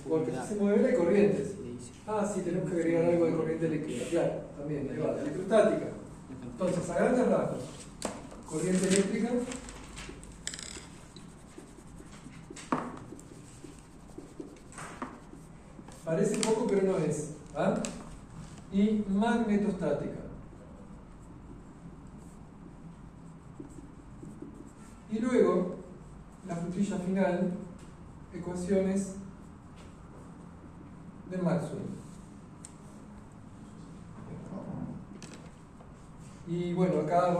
Porque si se mueve hay corrientes. Ah, sí, tenemos que agregar algo de corriente eléctrica. Claro, también, ahí va, electrostática. Entonces, a grandes rasgos, corriente eléctrica. Parece poco, pero no es. ¿Ah? Y magnetostática. Y luego, la frutilla final, ecuaciones de Maxwell. Y bueno, acá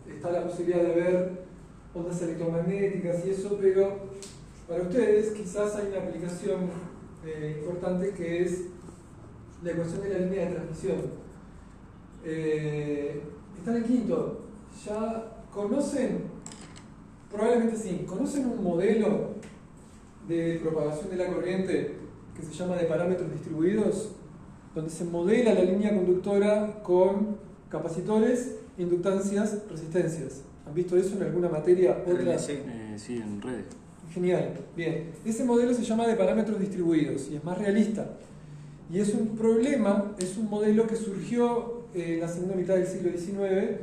está la posibilidad de ver ondas electromagnéticas y eso, pero para ustedes quizás hay una aplicación importante que es la ecuación de la línea de transmisión. Están en quinto. ¿Ya conocen? Probablemente sí. ¿Conocen un modelo de propagación de la corriente que se llama de parámetros distribuidos? Donde se modela la línea conductora con capacitores, inductancias, resistencias. ¿Han visto eso en alguna materia? Sí, en redes. Genial, bien. Ese modelo se llama de parámetros distribuidos y es más realista. Y es un problema, es un modelo que surgió en la segunda mitad del siglo XIX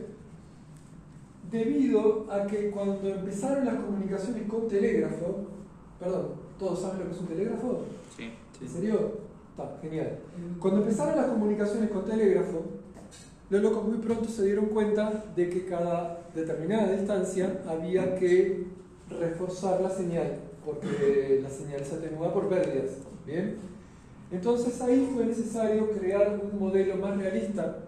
debido a que cuando empezaron las comunicaciones con telégrafo, perdón, ¿todos saben lo que es un telégrafo? Sí. ¿En serio? Está, genial. Cuando empezaron las comunicaciones con telégrafo, los locos muy pronto se dieron cuenta de que cada determinada distancia había que reforzar la señal, porque la señal se atenúa por pérdidas. ¿Bien? Entonces ahí fue necesario crear un modelo más realista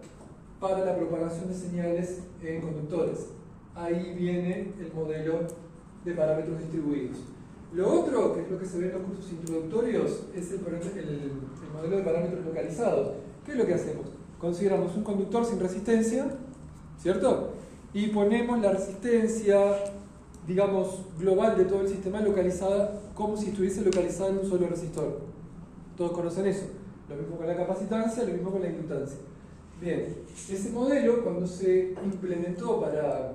para la propagación de señales en conductores. Ahí viene el modelo de parámetros distribuidos. Lo otro, que es lo que se ve en los cursos introductorios, es el modelo de parámetros localizados. ¿Qué es lo que hacemos? Consideramos un conductor sin resistencia, ¿cierto? Y ponemos la resistencia, digamos, global de todo el sistema localizada como si estuviese localizada en un solo resistor. Todos conocen eso. Lo mismo con la capacitancia, lo mismo con la inductancia. Bien, ese modelo cuando se implementó para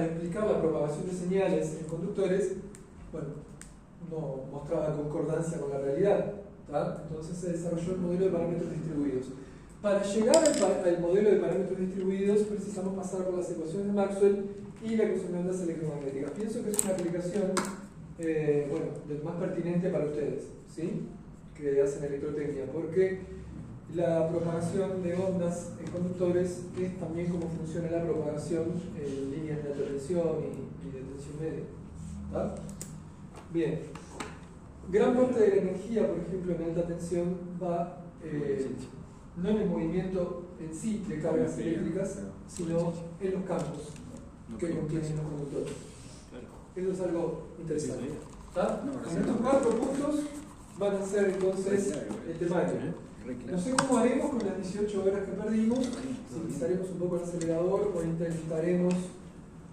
explicar la propagación de señales en conductores, bueno, no mostraba concordancia con la realidad, ¿tá? Entonces se desarrolló el modelo de parámetros distribuidos. Para llegar al modelo de parámetros distribuidos precisamos pasar por las ecuaciones de Maxwell y la ecuación de ondas electromagnéticas. Pienso que es una aplicación del más pertinente para ustedes, ¿sí? Que hacen electrotecnia, porque la propagación de ondas en conductores es también como funciona la propagación en líneas de alta tensión y de tensión media. ¿Tá? Bien, gran parte de la energía, por ejemplo, en alta tensión va no en el movimiento en sí de cargas eléctricas, sino en los campos que contienen los conductores. Eso es algo interesante. ¿Tá? En estos 4 puntos van a ser entonces el temario. No sé cómo haremos con las 18 horas que perdimos, si pisaremos un poco el acelerador o intentaremos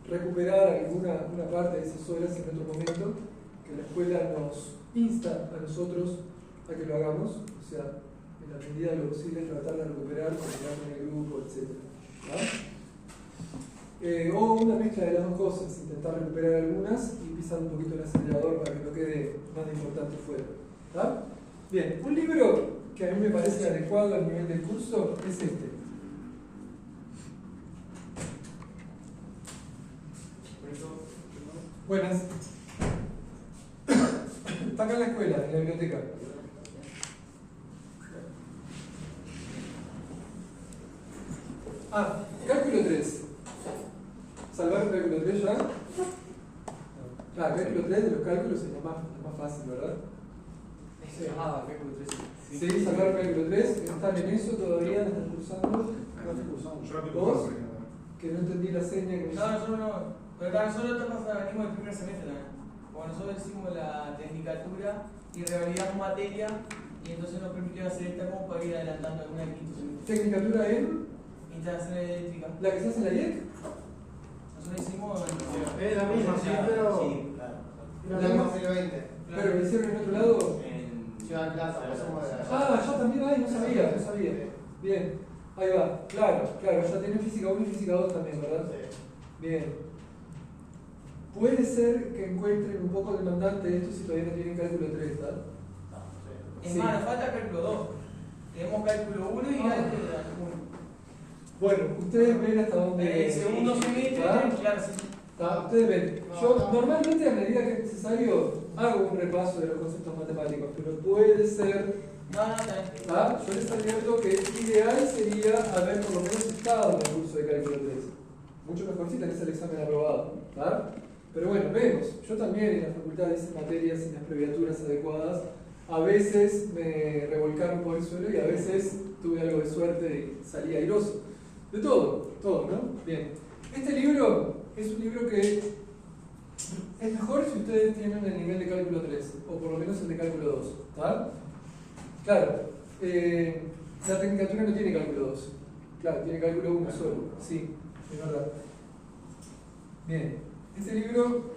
recuperar una parte de esas horas en otro momento, que la escuela nos insta a nosotros a que lo hagamos, o sea, en la medida de lo posible tratar de recuperar, coordinar con el grupo, etc. O una mezcla de las dos cosas, intentar recuperar algunas y pisar un poquito el acelerador para que no quede nada importante fuera. ¿Tá? Bien, un libro que a mí me parece adecuado al nivel del curso es este. Buenas. Está acá en la escuela, en la biblioteca. Cálculo 3. ¿Salvar cálculo 3 ya? Cálculo 3 de los cálculos es lo más fácil, ¿verdad? Sí. Cálculo 3. Sí, salvar cálculo 3. ¿Están en eso todavía? ¿Están cursando? ¿Vos? Que no entendí la seña que me... No. Pero nosotros venimos del primer semestre. Como nosotros hicimos la tecnicatura y revalidamos materia, y entonces nos permitió hacer esta como para ir adelantando alguna del quinto semestre. ¿Tecnicatura en? Instalación eléctrica. ¿La que se hace en la IEC? Nosotros hicimos... Es la misma, sí, pero... Sí, claro. La misma 2020. ¿Pero lo hicieron en otro lado? En Ciudad de Plata, pasamos de ya también hay, no sabía. Bien, ahí va, claro, ya tienen física 1 y física 2 también, ¿verdad? Sí. Bien. puede ser que encuentren un poco demandante esto si todavía no tienen cálculo 3, ¿verdad? Es Sí. más, nos falta cálculo 2. Tenemos cálculo 1 y cálculo 1. Bueno, ustedes ven hasta dónde... El segundo semestre, ¿está? claro, sí. Ustedes ven. Yo normalmente a medida que es necesario hago un repaso de los conceptos matemáticos, pero puede ser... No, está bien. Yo les advierto que ideal sería haber por lo menos estado en el curso de cálculo 3. Mucho mejor si tenés el examen aprobado. ¿Tá? Pero bueno, vemos. Yo también en la facultad hice materias sin abreviaturas adecuadas. A veces me revolcaron por el suelo y a veces tuve algo de suerte y salí airoso. De todo, ¿no? Bien. Este libro es un libro que es mejor si ustedes tienen el nivel de cálculo 3, o por lo menos el de cálculo 2. ¿Tá? Claro, la tecnicatura no tiene cálculo 2. Claro, tiene cálculo 1 solo. Sí, es verdad. Bien, este libro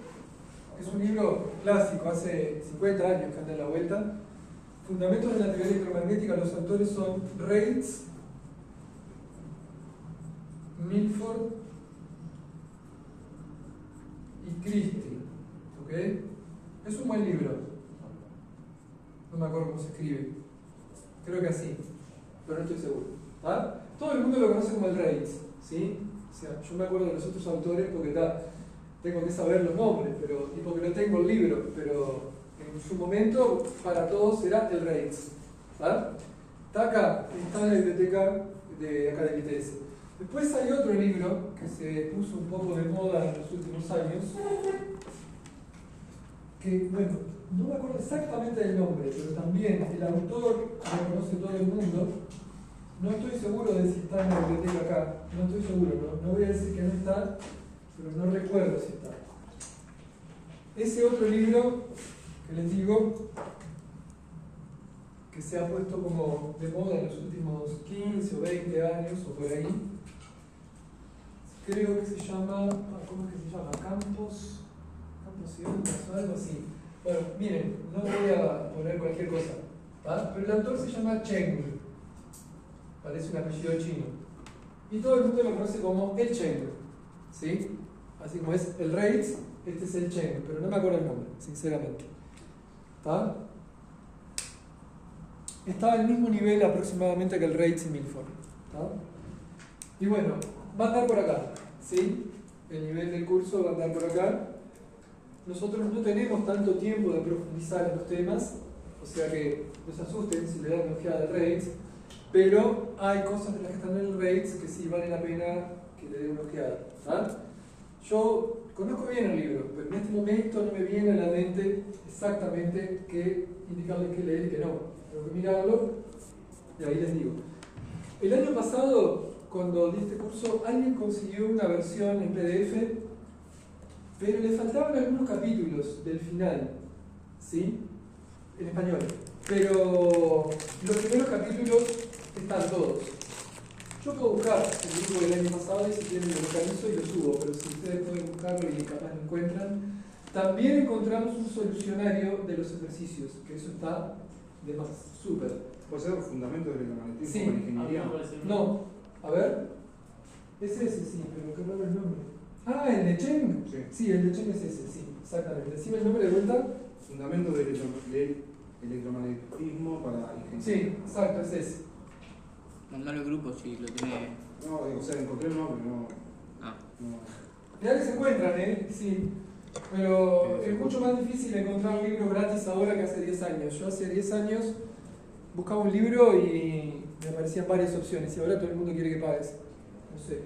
es un libro clásico, hace 50 años que anda en la vuelta. Fundamentos de la teoría electromagnética, los autores son Reitz, Milford y Christie. ¿Ok? Es un buen libro. No me acuerdo cómo se escribe. Creo que así, pero no estoy seguro. ¿Ah? Todo el mundo lo conoce como el Reitz, ¿sí? O sea, yo me acuerdo de los otros autores porque tengo que saber los nombres, y porque no tengo el libro, pero en su momento para todos era el Reitz. ¿Ah? Está acá, está en la biblioteca de acá de ITS. Después hay otro libro que se puso un poco de moda en los últimos años, que, bueno, no me acuerdo exactamente del nombre, pero también el autor lo conoce todo el mundo. No estoy seguro de si está en la biblioteca acá, no estoy seguro, no voy a decir que no está, pero no recuerdo si está. Ese otro libro que les digo, que se ha puesto como de moda en los últimos 15 o 20 años o por ahí, creo que se llama, ¿cómo es que se llama? Campos y Ondas o algo así. Bueno, miren, no voy a poner cualquier cosa, ¿va? Pero el autor se llama Cheng, parece un apellido chino, y todo el mundo lo conoce como el Cheng, ¿sí? Así como es el Reitz, este es el Cheng, pero no me acuerdo el nombre, sinceramente. ¿Está? Está al mismo nivel aproximadamente que el Reitz y Milford. ¿Está? Y bueno, va a andar por acá, ¿sí? El nivel del curso va a andar por acá. Nosotros no tenemos tanto tiempo de profundizar en los temas, o sea que no se asusten si le dan una ojeada al Reitz, pero hay cosas de las que están en el Reitz que sí vale la pena que le den una ojeada. ¿Ah? Yo conozco bien el libro, pero en este momento no me viene a la mente exactamente qué indicarles que leer y qué no. Tengo que mirarlo y ahí les digo. El año pasado, cuando di este curso, alguien consiguió una versión en PDF, pero le faltaban algunos capítulos del final, ¿sí? En español. Pero los primeros capítulos están todos. Yo puedo buscar el libro del año pasado y si quieren lo localizo y lo subo, pero si ustedes pueden buscarlo y capaz lo encuentran. También encontramos un solucionario de los ejercicios, que eso está de más, súper. ¿Puede ser fundamento del electromagnetismo Sí. con ingeniería? No, a ver. Es ese, sí, pero qué raro el nombre. Ah, ¿el de Cheng? Sí. El de Cheng es ese, sí, exactamente. Decime el nombre de vuelta. Fundamento del electromagnetismo para ingeniería. Sí, exacto, es ese. Mandalo al grupo si lo tiene. No, o sea, encontré el nombre, no. Ah. no. Mirá que se encuentran, sí. Pero es mucho más difícil encontrar un libro gratis ahora que hace 10 años. Yo hace 10 años buscaba un libro y me aparecían varias opciones y ahora todo el mundo quiere que pagues. No sé.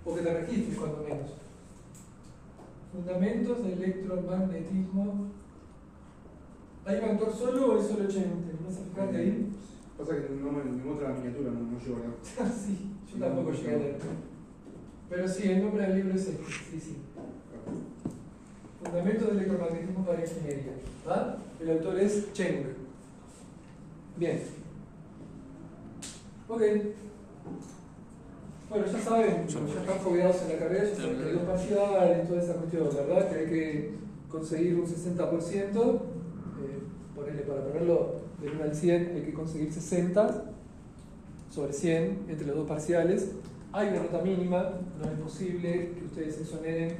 O que te registres cuando menos. Fundamentos del electromagnetismo. ¿Hay un autor solo o es solo Cheng? ¿Te vas a fijarte ahí? Pasa que no me muestra la miniatura, no llego a la... Sí, yo tampoco llegué a leer. Pero sí, el nombre del libro es este. Sí. Fundamentos del electromagnetismo para ingeniería. ¿Ah? El autor es Cheng. Bien. Ok. Bueno, ya saben, ya están fogueados en la carrera, ya saben que hay dos parciales, toda esa cuestión, ¿verdad? Que hay que conseguir un 60%, ponele para ponerlo del 1 al 100, hay que conseguir 60 sobre 100 entre los dos parciales. Hay una nota mínima, no es posible que ustedes exoneren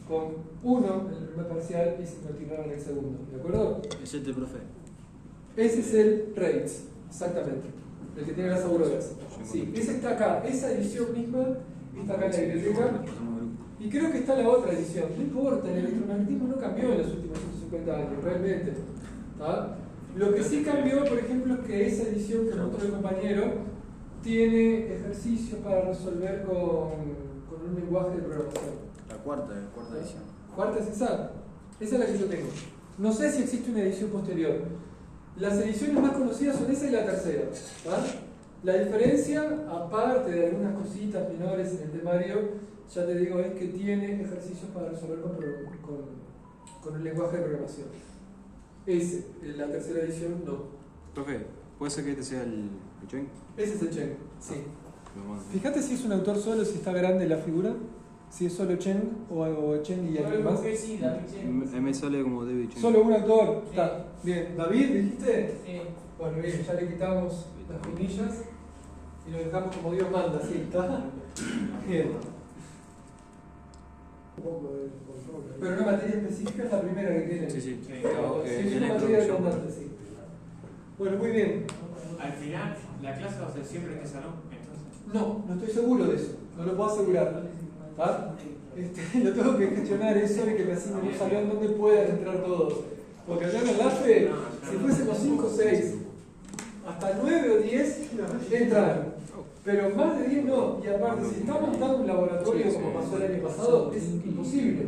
con 1 en el primer parcial y 59 en el segundo. ¿De acuerdo? Es este, profe. Ese es el RAIDS, exactamente. El que tiene las auroras. Sí, ese está acá. Esa edición misma está acá en la biblioteca. Y creo que está la otra edición. No importa, el electromagnetismo no cambió en los últimos 150 años, realmente. ¿Ah? Lo que sí cambió, por ejemplo, es que esa edición que mostró el compañero tiene ejercicios para resolver con un lenguaje de programación. La cuarta edición. ¿Cuarta es esa? Esa es la que yo tengo. No sé si existe una edición posterior. Las ediciones más conocidas son esa y la tercera. ¿Ah? La diferencia, aparte de algunas cositas menores en el temario, ya te digo, es que tiene ejercicios para resolver con el lenguaje de programación. Ese, en la tercera edición, no. Profe, ¿puede ser que este sea el Chen? Ese es el Chen, sí. Lo mando. Fíjate si es un autor solo, si está grande la figura, si es solo Chen o Chen y alguien más. Sí, David Chen. Me sale como David Chen. Solo un autor, Sí. está. Bien, David, dijiste. Sí. Bueno, bien, ya le quitamos las comillas y lo dejamos como Dios manda, ¿sí? ¿Está? Bien. Pero una materia específica es la primera que tiene. Sí, sí. Sí, es una materia redundante, sí. Bueno, muy bien. Al final, ¿la clase va a ser siempre en este salón? Entonces. No estoy seguro de eso, no lo puedo asegurar. ¿Tá? Lo tengo que gestionar eso y que me asignen un salón donde puedan entrar todos. Porque allá en el AFE, si fuésemos 5 o 6, hasta 9 o 10 entran. Pero más de 10 no. Y aparte, si está montado un laboratorio como pasó el año pasado, es imposible.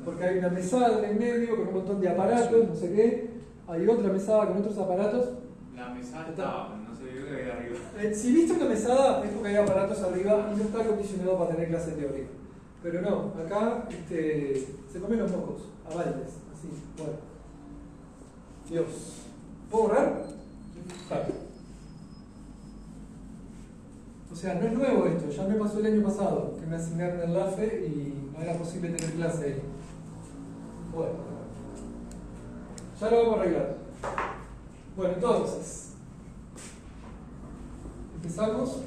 Porque hay una mesada en el medio con un montón de aparatos, no sé qué. Hay otra mesada con otros aparatos. La mesa estaba, no se vio que había arriba. Si viste una mesada, es porque hay aparatos arriba y no está acondicionado para tener clase teórica. Pero no, acá se comen los mocos, a baldes, así, bueno. Dios. ¿Puedo borrar? Claro. O sea, no es nuevo esto, ya me pasó el año pasado, que me asignaron el LAFE y no era posible tener clase ahí. Bueno. Ya lo vamos a arreglar. Bueno, entonces. Empezamos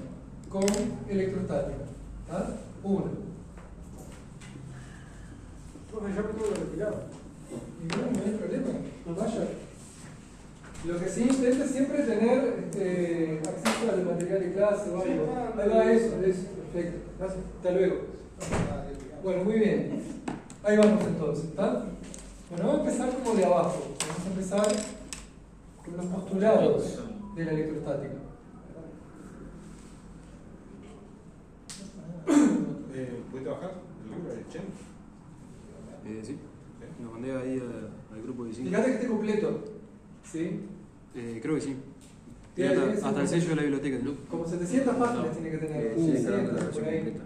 con electrostática. ¿Ah? 1. Ya me tuve que retirar. Y no hay problema, no vaya. Lo que sí intenta siempre tener acceso al material de clase o algo. Ahí va eso, perfecto. Gracias. Hasta luego. Bueno, muy bien. Ahí vamos entonces, ¿está? Bueno, vamos a empezar como de abajo. Vamos a empezar con los postulados de la electrostática. ¿Pudiste bajar el libro de Chen? Sí. Lo mandé ahí al grupo de 5. Fíjate que esté completo. ¿Sí? Creo que sí. Tiene Hasta el sello de la biblioteca. Como 700 páginas tiene que tener. Sí, 700, por ahí.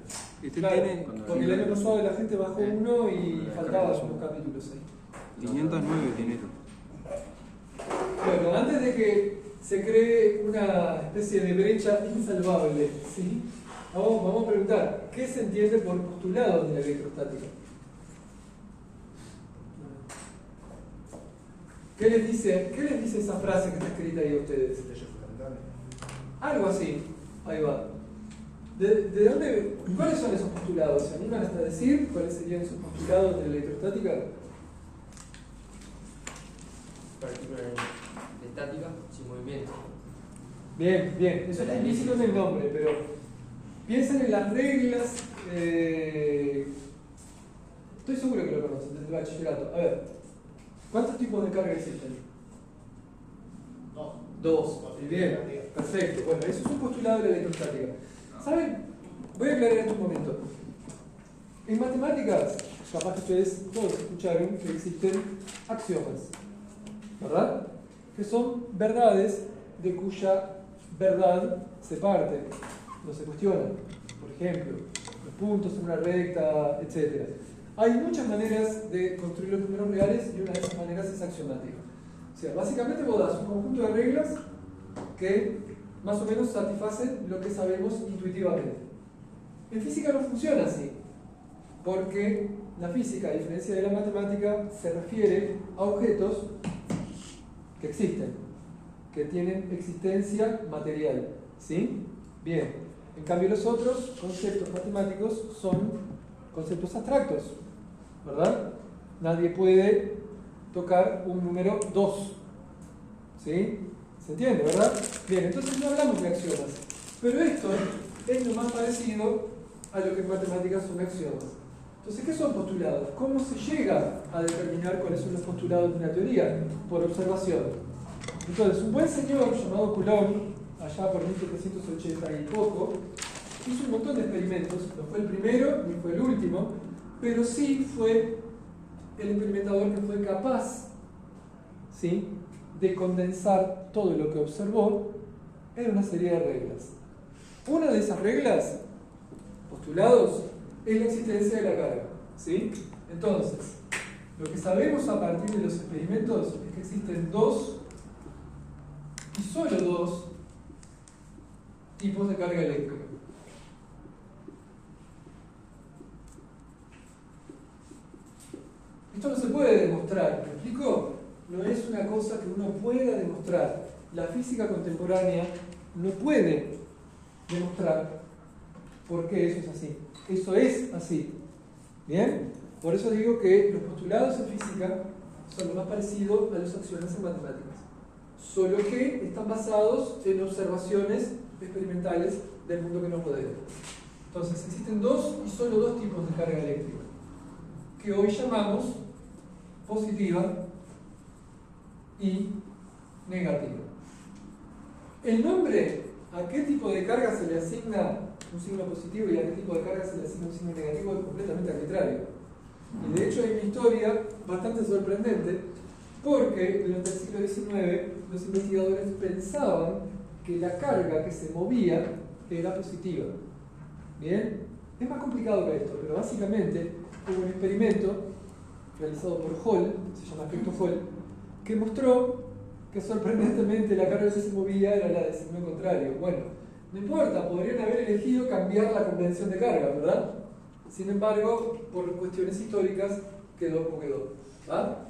Este Claro, tiene porque el año pasado la gente bajó uno y faltaban unos capítulos ahí. 509 tiene esto. Bueno, antes de que se cree una especie de brecha insalvable, ¿sí? Vamos a preguntar, ¿qué se entiende por postulado de la electrostática? ¿Qué les dice esa frase que está escrita ahí a ustedes? Algo así, ahí va. ¿De dónde? ¿Cuáles son esos postulados? ¿Se animan hasta decir cuáles serían esos postulados de la electrostática? De estática sin movimiento. Bien, bien, eso está implícito en el nombre, pero piensen en las reglas. Estoy seguro que lo conocen desde el bachillerato. A ver, ¿cuántos tipos de carga existen? Dos. Bien, perfecto. Bueno, eso es un postulado de la electrostática. ¿Saben? Voy a aclarar esto un momento. En matemáticas, capaz que ustedes todos escucharon que existen axiomas, ¿verdad? Que son verdades de cuya verdad se parte, no se cuestiona. Por ejemplo, los puntos en una recta, etc. Hay muchas maneras de construir los números reales y una de esas maneras es axiomática. O sea, básicamente vos das un conjunto de reglas que más o menos satisfacen lo que sabemos intuitivamente. En física no funciona así, porque la física, a diferencia de la matemática, se refiere a objetos que existen, que tienen existencia material. ¿Sí? Bien. En cambio, los otros conceptos matemáticos son conceptos abstractos. ¿verdad? Nadie puede tocar un número 2. ¿Sí? ¿Se entiende, verdad? Bien, entonces no hablamos de axiomas. Pero esto es lo más parecido a lo que en matemáticas son axiomas. Entonces, ¿qué son postulados? ¿Cómo se llega a determinar cuáles son los postulados de una teoría? Por observación. Entonces, un buen señor llamado Coulomb, allá por 1780 y poco, hizo un montón de experimentos. No fue el primero ni fue el último, pero sí fue el experimentador que fue capaz, ¿sí?, de condensar todo lo que observó en una serie de reglas. Una de esas reglas, postulados, es la existencia de la carga, ¿sí? Entonces, lo que sabemos a partir de los experimentos es que existen dos, y solo dos, tipos de carga eléctrica. Esto no se puede demostrar, ¿me explico? No es una cosa que uno pueda demostrar. La física contemporánea no puede demostrar por qué eso es así. Eso es así. ¿Bien? Por eso digo que los postulados en física son lo más parecido a los axiomas en matemáticas. Solo que están basados en observaciones experimentales del mundo que nos rodea. Entonces, existen dos y solo dos tipos de carga eléctrica, que hoy llamamos positiva y negativa. El nombre a qué tipo de carga se le asigna un signo positivo y a qué tipo de carga se le asigna un signo negativo es completamente arbitrario. Y de hecho hay una historia bastante sorprendente, porque durante el siglo XIX los investigadores pensaban que la carga que se movía era positiva. ¿Bien? Es más complicado que esto, pero básicamente hubo un experimento realizado por Hall, se llama efecto Hall, que mostró que sorprendentemente la carga que se movía era la de signo contrario. Bueno, no importa, podrían haber elegido cambiar la convención de carga, ¿verdad? Sin embargo, por cuestiones históricas, quedó como quedó. ¿Va?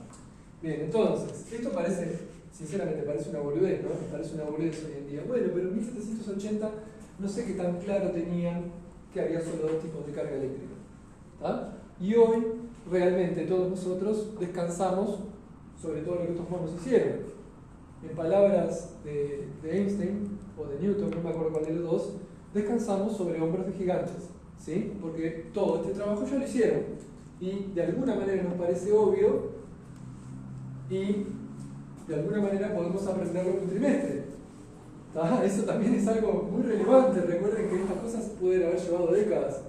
Bien, entonces, esto parece, sinceramente, parece una boludez, ¿no? Parece una boludez hoy en día. Bueno, pero en 1780 no sé qué tan claro tenían que había solo dos tipos de carga eléctrica. ¿Va? Y hoy, realmente, todos nosotros descansamos sobre todo lo que estos monos hicieron. En palabras de Einstein o de Newton, no me acuerdo cuál de los dos, descansamos sobre hombros de gigantes, ¿sí? Porque todo este trabajo ya lo hicieron y de alguna manera nos parece obvio y de alguna manera podemos aprenderlo en un trimestre. ¿Tá? Eso también es algo muy relevante. Recuerden que estas cosas pueden haber llevado décadas,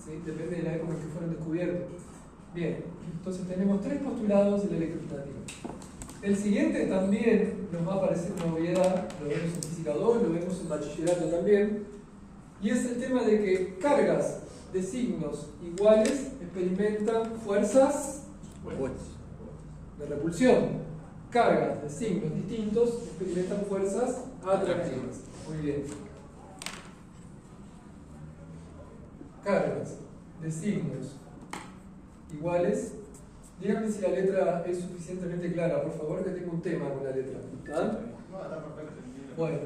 ¿sí? Depende de la época en que fueron descubiertos. Bien, entonces tenemos tres postulados de la electrostatica. El siguiente también nos va a parecer una obviedad, lo vemos en física 2, lo vemos en bachillerato también, y es el tema de que cargas de signos iguales experimentan fuerzas de repulsión. Cargas de signos distintos experimentan fuerzas atractivas. Muy bien. Cargas de signos iguales. Díganme si la letra es suficientemente clara, por favor, que tengo un tema con la letra. ¿Ah? No, está perfecto. Bueno,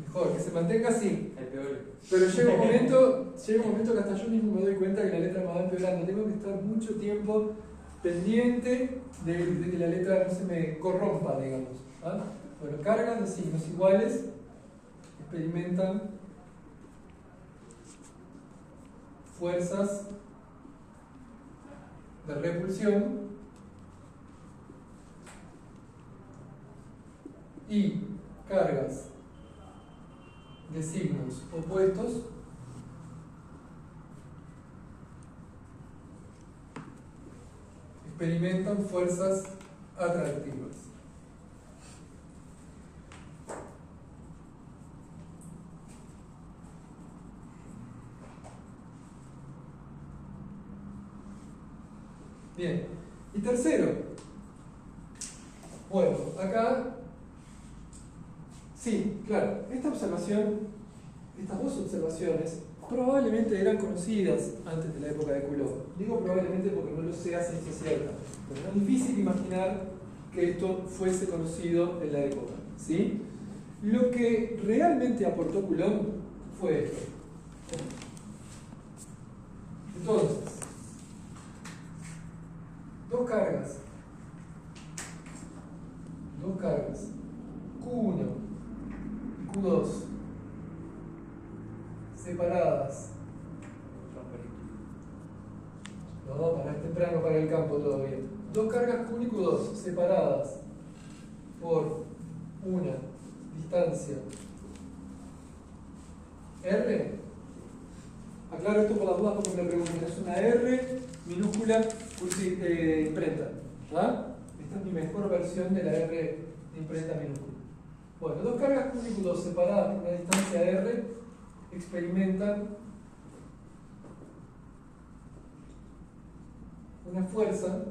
mejor, que se mantenga así. El peor. Pero llega un momento que hasta yo mismo me doy cuenta que la letra me va empeorando. Tengo que estar mucho tiempo pendiente de que la letra no se me corrompa, digamos. ¿Ah? Bueno, cargas de signos iguales experimentan fuerzas de repulsión y cargas de signos opuestos experimentan fuerzas atractivas. Bien, y tercero, bueno, acá, sí, claro, estas dos observaciones probablemente eran conocidas antes de la época de Coulomb. Digo probablemente porque no lo sé a ciencia cierta, pero es difícil imaginar que esto fuese conocido en la época, ¿sí? Lo que realmente aportó Coulomb fue esto. Entonces, dos cargas, Q1 y Q2, separadas. No, es temprano para el campo todavía. Dos cargas Q1 y Q2, separadas por una distancia R. Aclaro esto por las dudas porque me lo preguntan. Es una R minúscula imprenta. ¿Ah? Esta es mi mejor versión de la R de imprenta minúscula. Bueno, dos cargas Q1 y Q2 separadas por una distancia R experimentan una fuerza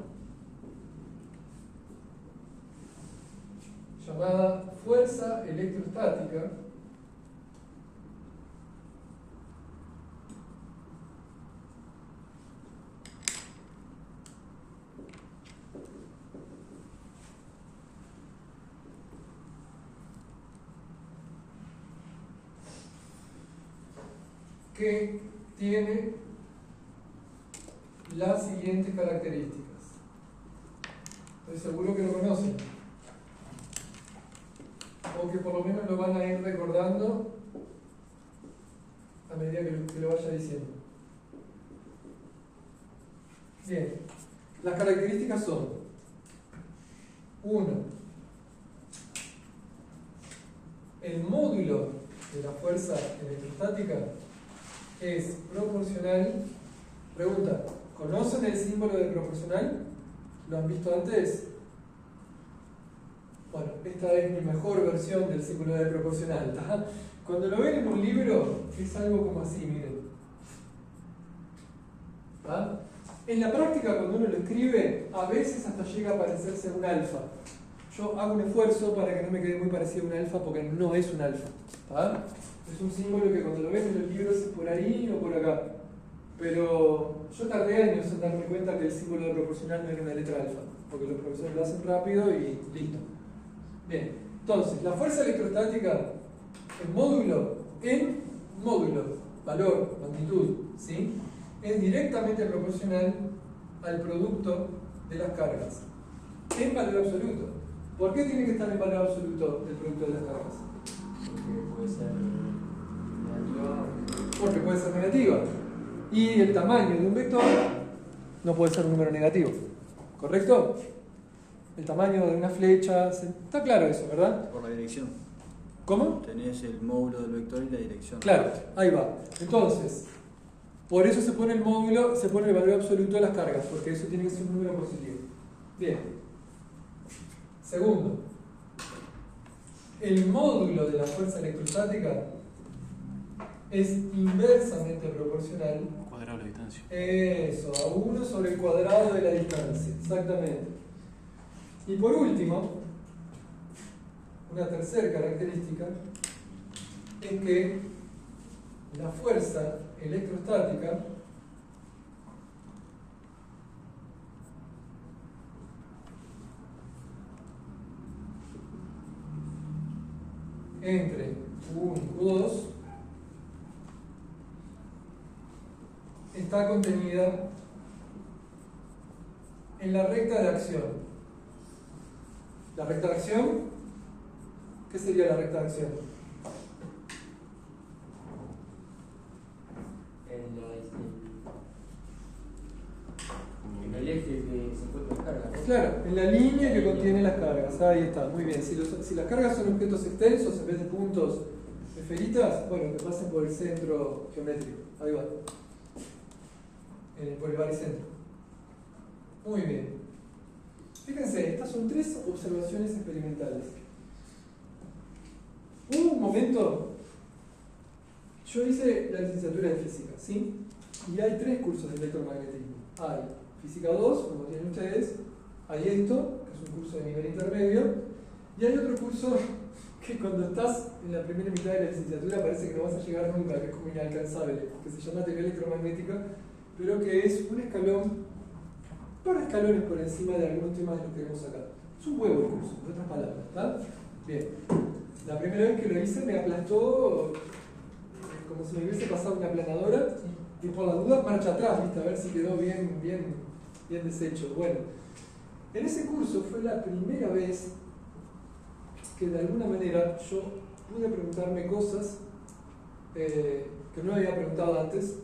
llamada fuerza electrostática que tiene las siguientes características. Estoy seguro que lo conocen, o que por lo menos lo van a ir recordando a medida que lo vaya diciendo. Bien, las características son: 1. El módulo de la fuerza electrostática es proporcional. Pregunta: ¿conocen el símbolo de proporcional? ¿Lo han visto antes? Bueno, esta es mi mejor versión del símbolo de proporcional. ¿Tá? Cuando lo ven en un libro, es algo como así, miren. ¿Tá? En la práctica, cuando uno lo escribe, a veces hasta llega a parecerse un alfa. Yo hago un esfuerzo para que no me quede muy parecido a un alfa, porque no es un alfa. ¿Tá? Es un símbolo que cuando lo ven en los libros es por ahí o por acá. Pero yo tardé años en darme cuenta que el símbolo de proporcional no era una letra alfa, porque los profesores lo hacen rápido y listo. Bien, entonces, la fuerza electrostática en módulo, valor, magnitud, ¿sí? Es directamente proporcional al producto de las cargas, en valor absoluto. ¿Por qué tiene que estar en valor absoluto el producto de las cargas? Porque puede ser negativa. Porque puede ser negativa. Y el tamaño de un vector no puede ser un número negativo. ¿Correcto? El tamaño de una flecha, está claro eso, ¿verdad? Por la dirección. ¿Cómo? Tenés el módulo del vector y la dirección. Claro, ahí va. Entonces, por eso se pone el módulo, se pone el valor absoluto de las cargas, porque eso tiene que ser un número positivo. Bien. Segundo, el módulo de la fuerza electrostática es inversamente proporcional. Cuadrado de la distancia. Eso, a 1 sobre el cuadrado de la distancia, exactamente. Y por último, una tercera característica es que la fuerza electrostática entre Q1 y Q2 está contenida en la recta de acción. ¿La recta de acción? ¿Qué sería la recta de acción? En el eje que se encuentra las cargas, ¿no? Claro, en la línea que contiene las cargas. Ahí está, muy bien. Si las cargas son objetos extensos en vez de puntos esferitas, bueno, que pasen por el centro geométrico. Ahí va. Por el baricentro. Muy bien. Fíjense, estas son 3 observaciones experimentales. Hubo un momento, yo hice la licenciatura en física, ¿sí? Y hay 3 cursos de electromagnetismo. Hay física 2, como tienen ustedes, hay esto, que es un curso de nivel intermedio, y hay otro curso que cuando estás en la primera mitad de la licenciatura parece que no vas a llegar nunca, que es como inalcanzable, que se llama teoría electromagnética, pero que es un escalón, un par de escalones por encima de algunos temas de los que vemos acá. Es un huevo el curso, en otras palabras, ¿está? Bien. La primera vez que lo hice me aplastó como si me hubiese pasado una aplanadora y por la duda marcha atrás, ¿viste? A ver si quedó bien bien deshecho. Bueno, en ese curso fue la primera vez que de alguna manera yo pude preguntarme cosas que no había preguntado antes,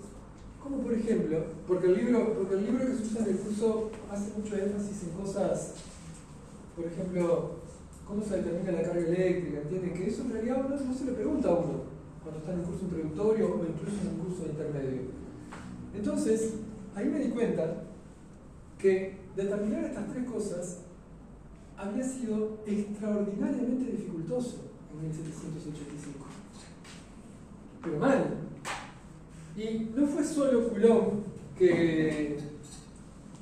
como por ejemplo, porque el libro que se usa en el curso hace mucho énfasis en cosas, por ejemplo, cómo se determina la carga eléctrica, ¿entienden? Que eso en realidad uno no se le pregunta a uno cuando está en un curso introductorio o incluso en un curso intermedio. Entonces, ahí me di cuenta que determinar estas tres cosas había sido extraordinariamente dificultoso en 1785. Pero mal. Y no fue solo Coulomb que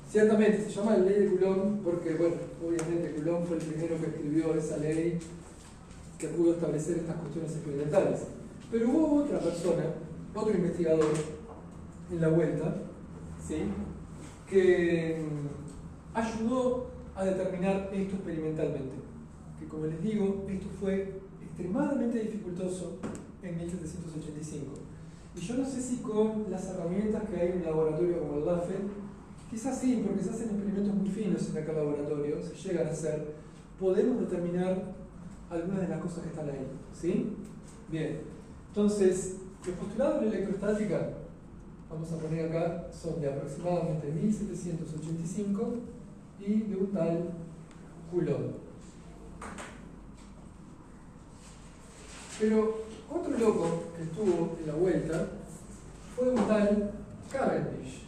ciertamente se llama la ley de Coulomb porque, bueno, obviamente Coulomb fue el primero que escribió esa ley que pudo establecer estas cuestiones experimentales. Pero hubo otra persona, otro investigador en la vuelta, ¿sí?, que ayudó a determinar esto experimentalmente. Que, como les digo, esto fue extremadamente dificultoso en 1785. Y yo no sé si con las herramientas que hay en un laboratorio como el LAFE, quizás sí, porque se hacen experimentos muy finos en aquel laboratorio, se llegan a hacer, podemos determinar algunas de las cosas que están ahí. ¿Sí? Bien. Entonces, los postulados de la electrostática, vamos a poner acá, son de aproximadamente 1785 y de un tal Coulomb. Pero otro loco que estuvo en la vuelta fue un tal Cavendish.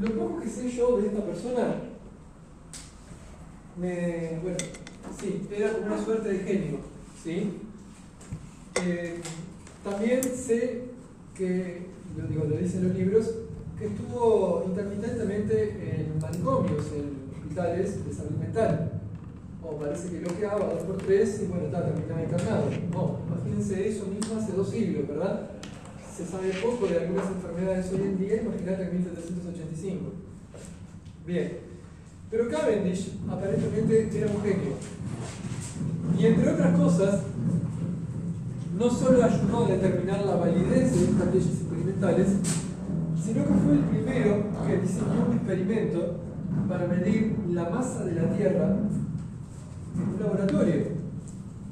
Lo poco que sé yo de esta persona, bueno, sí, era como una suerte de genio, ¿sí? También sé que, lo dicen los libros, que estuvo intermitentemente en manicomios, en hospitales de salud mental. O parece que loqueaba 2x3 y bueno, terminaba internado. No, imagínense eso mismo hace 2 siglos, ¿verdad? Se sabe poco de algunas enfermedades hoy en día, imagínate en 1785. Bien, pero Cavendish aparentemente era un genio. Y entre otras cosas, no solo ayudó a determinar la validez de estas leyes experimentales, sino que fue el primero que diseñó un experimento para medir la masa de la Tierra en un laboratorio.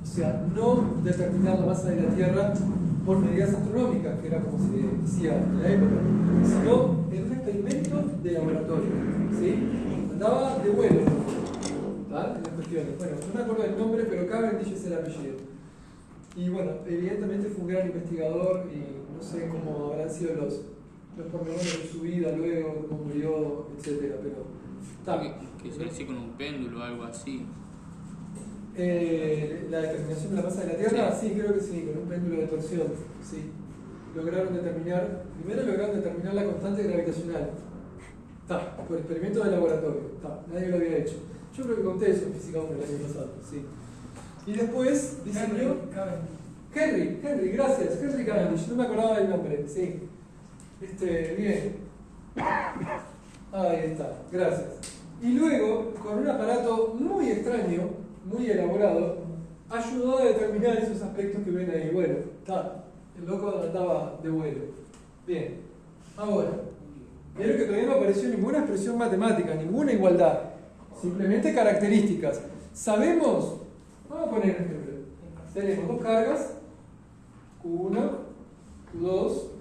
O sea, no determinar la masa de la Tierra por medidas astronómicas, que era como se decía en la época, sino en un experimento de laboratorio. ¿Sí? Andaba de vuelo, ¿tá?, en las cuestiones. Bueno, no me acuerdo del nombre, pero Cavendish es el apellido. Y bueno, evidentemente fue un gran investigador y no sé cómo habrán sido los pormenores de su vida luego, cómo murió, etc. Pero Quiso decir con un péndulo o algo así. La determinación de la masa de la Tierra, sí, creo que sí, con un péndulo de torsión, sí. Primero lograron determinar la constante gravitacional. Por experimento de laboratorio. Nadie lo había hecho. Yo creo que conté eso en Física 1 el año pasado, sí. Y después diseñó Henry, gracias, Henry Cavendish, no me acordaba del nombre, sí. Bien. Ahí está, gracias. Y luego, con un aparato muy extraño, muy elaborado, ayudó a determinar esos aspectos que ven ahí. Bueno, el loco andaba de vuelo. Bien, ahora, vieron que todavía no apareció ninguna expresión matemática, ninguna igualdad, simplemente características. Sabemos, vamos a poner un ejemplo. Tenemos 2 cargas, Q1, Q2.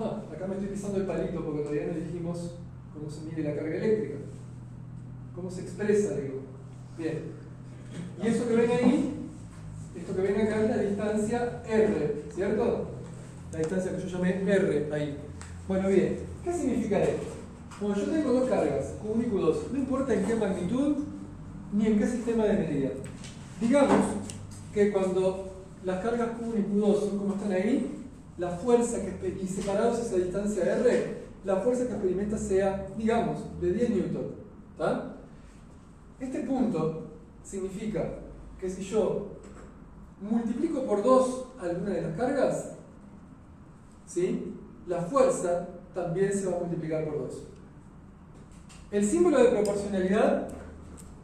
Acá me estoy pisando el palito porque todavía no dijimos cómo se mide la carga eléctrica. ¿Cómo se expresa, digo? Bien. Y eso que ven ahí, esto que ven acá es la distancia R, ¿cierto? La distancia que yo llamé R ahí. Bueno, bien. ¿Qué significa esto? Bueno, yo tengo 2 cargas, Q1 y Q2. No importa en qué magnitud ni en qué sistema de medida. Digamos que cuando las cargas Q1 y Q2 son como están ahí, la fuerza y separados esa distancia R, la fuerza que experimenta sea, digamos, de 10 newton. ¿Tá? Este punto significa que si yo multiplico por 2 alguna de las cargas, ¿sí?, la fuerza también se va a multiplicar por 2. El símbolo de proporcionalidad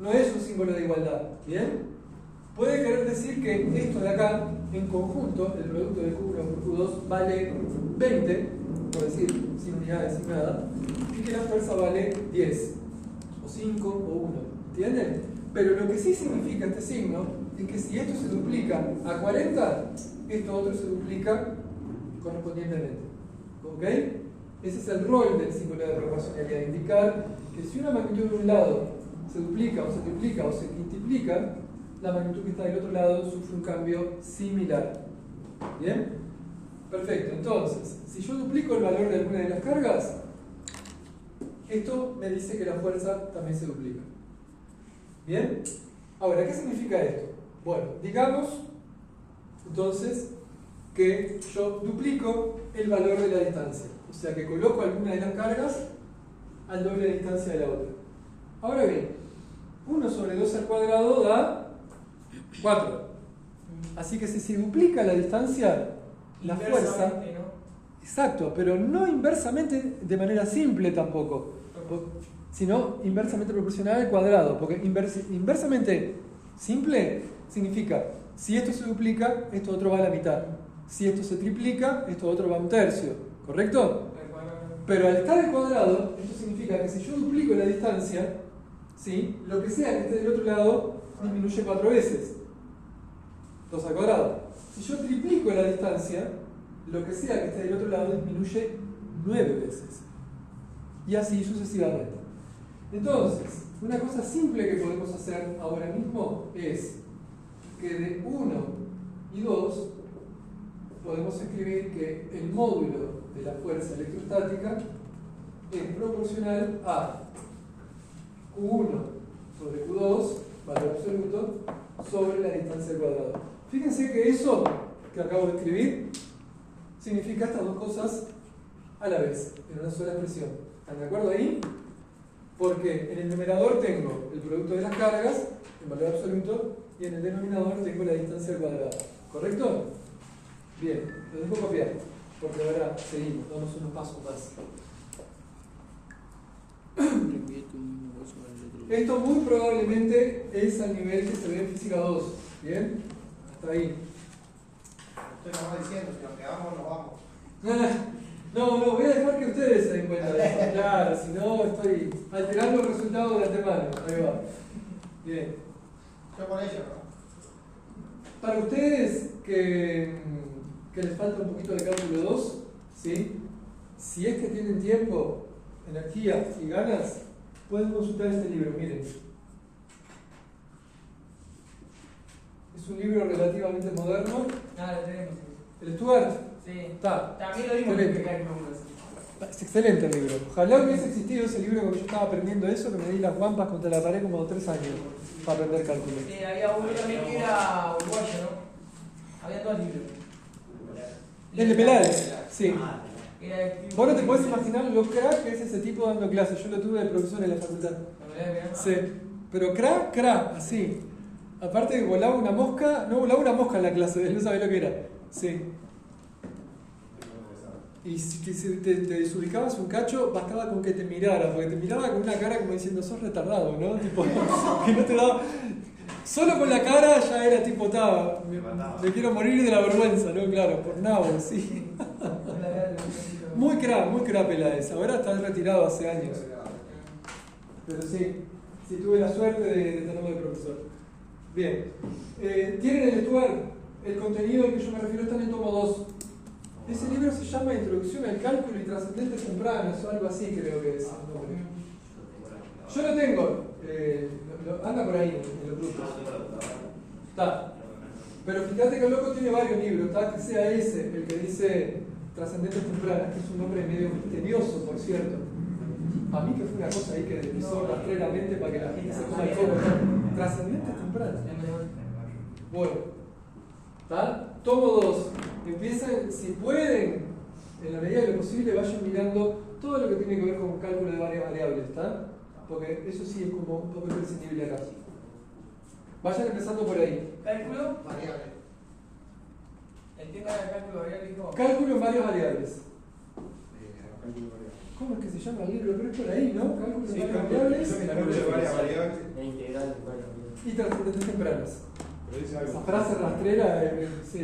no es un símbolo de igualdad, ¿bien? puede querer decir que esto de acá, en conjunto, el producto de Q1 por Q2 vale 20, por decir, sin unidades, sin nada, y que la fuerza vale 10, o 5, o 1. ¿Entienden? Pero lo que sí significa este signo es que si esto se duplica a 40, esto otro se duplica correspondientemente. ¿Ok? Ese es el rol del símbolo de proporcionalidad, indicar que si una magnitud de un lado se duplica o se triplica o se quintuplica, la magnitud que está del otro lado sufre un cambio similar. ¿Bien? Perfecto. Entonces, si yo duplico el valor de alguna de las cargas, esto me dice que la fuerza también se duplica. ¿Bien? Ahora, ¿qué significa esto? Bueno, digamos entonces que yo duplico el valor de la distancia. O sea que coloco alguna de las cargas al doble de distancia de la otra. Ahora bien, 1 sobre 2 al cuadrado da 4. Así que si se duplica la distancia, la fuerza... ¿no? Exacto, pero no inversamente de manera simple tampoco, sino inversamente proporcional al cuadrado. Porque inversamente simple significa, si esto se duplica, esto otro va a la mitad. Si esto se triplica, esto otro va a un tercio. ¿Correcto? Pero al estar al cuadrado, esto significa que si yo duplico la distancia, ¿sí? Lo que sea que esté del otro lado disminuye 4 veces. 2 al cuadrado. Si yo triplico la distancia, lo que sea que esté del otro lado disminuye 9 veces. Y así sucesivamente. Entonces, una cosa simple que podemos hacer ahora mismo es que de 1 y 2 podemos escribir que el módulo de la fuerza electrostática es proporcional a Q1 sobre Q2, valor absoluto, sobre la distancia al cuadrado. Fíjense que eso que acabo de escribir significa estas dos cosas a la vez, en una sola expresión. ¿Están de acuerdo ahí? Porque en el numerador tengo el producto de las cargas, en valor absoluto, y en el denominador tengo la distancia al cuadrado. ¿Correcto? Bien, lo dejo copiar, porque ahora seguimos, damos unos pasos más. Esto muy probablemente es al nivel que se ve en física 2. ¿Bien? Hasta ahí. Estoy nomás diciendo, si nos quedamos, nos vamos. No, voy a dejar que ustedes se den cuenta de eso. Claro, si no estoy alterando el resultado de antemano. Ahí va. Bien. Yo por ello, ¿no? Para ustedes que les falta un poquito de cálculo 2, ¿sí? Si es que tienen tiempo, energía y ganas, pueden consultar este libro, miren. Es un libro relativamente moderno. Nada, lo tenemos. ¿El Stuart? Sí. Está. También lo dimos Excelente. en cálculo 1. Es excelente el libro. Ojalá hubiese existido ese libro cuando yo estaba aprendiendo eso, que me di las guampas contra la pared como 3 años para aprender cálculo. Había uno también que era uruguayo, ¿no? Había 2 libros. El de Peláez, sí. Era de- Vos no te podés imaginar lo crack que es ese tipo dando clases. Yo lo tuve de profesor en la facultad. Sí. Pero crack, así. Aparte que volaba una mosca, no volaba una mosca en la clase, él no sabía lo que era. Sí. Y si te desubicabas un cacho, bastaba con que te mirara, porque te miraba con una cara como diciendo, sos retardado, ¿no? Tipo, que no te daba... Solo con la cara ya era tipo, me quiero morir de la vergüenza, ¿no? Claro, por nabo, sí. Muy crack Peláez, ahora está retirado hace años. Pero sí tuve la suerte de tenerlo de profesor. Bien, tienen el Stuart, el contenido al que yo me refiero está en el tomo 2. Ese libro se llama Introducción al Cálculo y Trascendentes Tempranos, o algo así creo que es el nombre. Yo lo tengo, anda por ahí en los grupos. Está. Pero fíjate que el loco tiene varios libros, ¿está? Que sea ese, el que dice Trascendentes Tempranas, que es un nombre medio misterioso, por cierto. A mí que fue una cosa ahí que deslizó rastreramente para que la gente se coma el coco. Trascendentes Tempranas. Bueno, ¿está? Tomo 2. Empiezan, si pueden, en la medida de lo posible, vayan mirando todo lo que tiene que ver con cálculo de varias variables, ¿está? Porque eso sí es como un poco imprescindible acá. Vayan empezando por ahí. ¿Cálculo? Variable. El tema del cálculo variable dijo. Cálculo en varias variables. Cálculo variable. ¿Cómo es que se llama el libro? Pero es por ahí, ¿no? Cálculo en Sí, varias cálculo variables de varias variables. La integral de varias variables. y trascendentes tempranas. Pero dice algo. Esa frase rastrera, sí.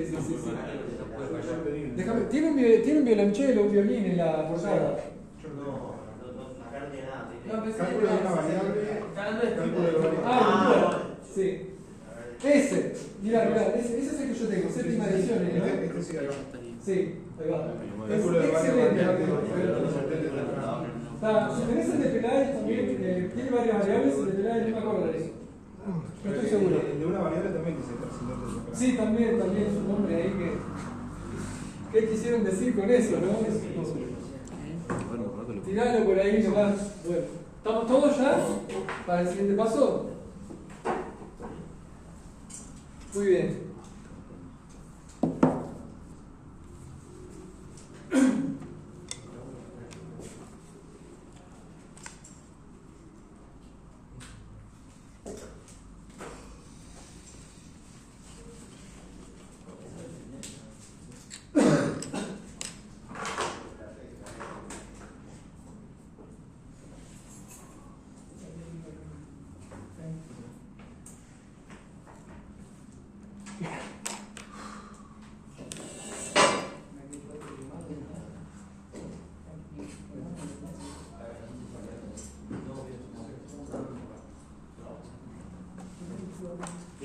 Déjame, tiene un violonchelo, un violín en la portada. Acá no tiene nada. No, pensé Cálculo de una variable. Está hablando de Cálculo de variable. Sí. Ese, mirá, ese es el que yo tengo, séptima edición, ¿no? Este sí, ahí va. Sí, ahí va. Cálculo de Es variable. excelente. Si tenés el de Peláez también, tiene varias variables, el de Peláez no me acuerdo de eso. No estoy seguro. El de una variable también dice trascendente. Sí, también es un nombre ahí que... ¿Qué quisieron decir con eso, no? Tiralo por ahí nomás. Bueno, ¿estamos todos ya para el siguiente paso? Muy bien.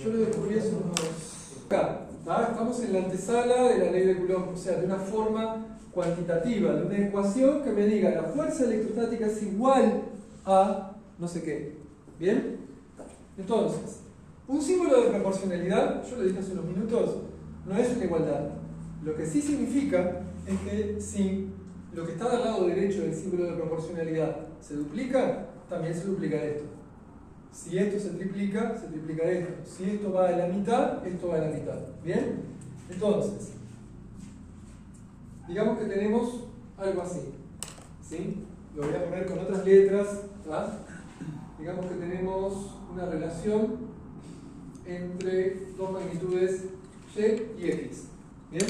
Yo lo descubrí hace unos... Acá, estamos en la antesala de la ley de Coulomb, o sea, de una forma cuantitativa, de una ecuación que me diga la fuerza electrostática es igual a no sé qué. ¿Bien? Entonces, un símbolo de proporcionalidad, yo lo dije hace unos minutos, no es una igualdad. Lo que sí significa es que si lo que está del lado derecho del símbolo de proporcionalidad se duplica, también se duplica esto. Si esto se triplica esto. Si esto va a la mitad, esto va a la mitad. ¿Bien? Entonces, digamos que tenemos algo así. ¿Sí? Lo voy a poner con otras letras. ¿Va? Digamos que tenemos una relación entre dos magnitudes y y x. ¿Bien?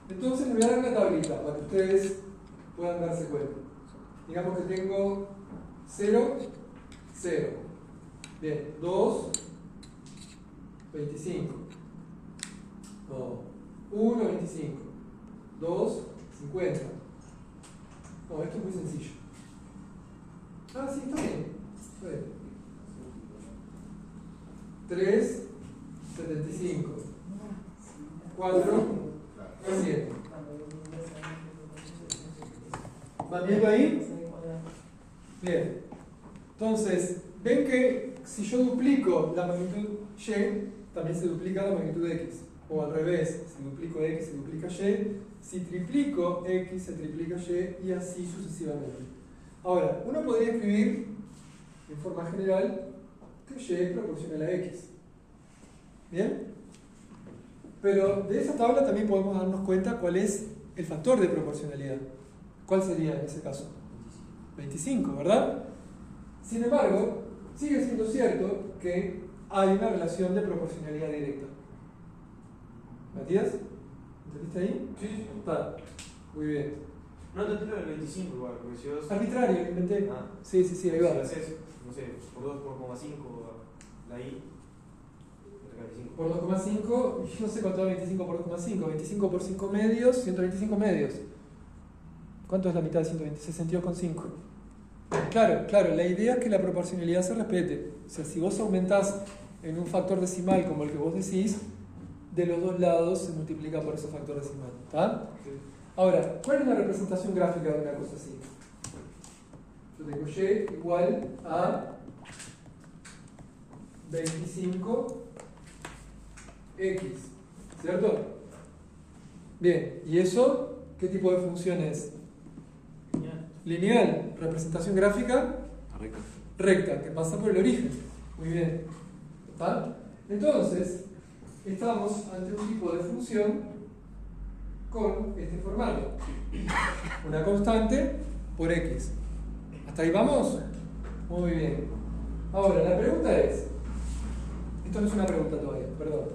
Entonces les voy a dar una tablita para que ustedes puedan darse cuenta. Digamos que tengo 0, 0. Bien, 2, 25. No, 1, 25. 2, 50. No, esto es muy sencillo. Ah, sí, está bien. 3, 75. 4, 7. ¿Van viendo ahí? Bien. Entonces, ven que si yo duplico la magnitud y, también se duplica la magnitud x. O al revés, si duplico x se duplica y, si triplico x se triplica y así sucesivamente. Ahora, uno podría escribir en forma general que y es proporcional a x. ¿Bien? Pero de esa tabla también podemos darnos cuenta cuál es el factor de proporcionalidad. ¿Cuál sería en ese caso? 25, ¿verdad? Sin embargo, sigue siendo cierto que hay una relación de proporcionalidad directa. ¿Matías? ¿Entendiste ahí? Sí. Está. Muy bien. No te tiro el 25 igual, porque si vos... Arbitrario, lo inventé. Ah. Sí, ahí va. Si lo haces, no sé, por 2 por 0,5, la I, por 2,5, yo no sé cuánto da 25 por 2,5. 25 por 5 medios, 125 medios. ¿Cuánto es la mitad de 120? 62,5. Claro, la idea es que la proporcionalidad se respete. O sea, si vos aumentás en un factor decimal como el que vos decís, de los dos lados se multiplica por ese factor decimal. ¿Está? Sí. Ahora, ¿cuál es la representación gráfica de una cosa así? Yo tengo y igual a 25x, ¿cierto? Bien, ¿y eso qué tipo de función es? Lineal. Representación gráfica recta, que pasa por el origen. Muy bien. ¿Está? Entonces, estamos ante un tipo de función con este formato. Una constante por x. ¿Hasta ahí vamos? Muy bien. Ahora, la pregunta es... Esto no es una pregunta todavía, perdón.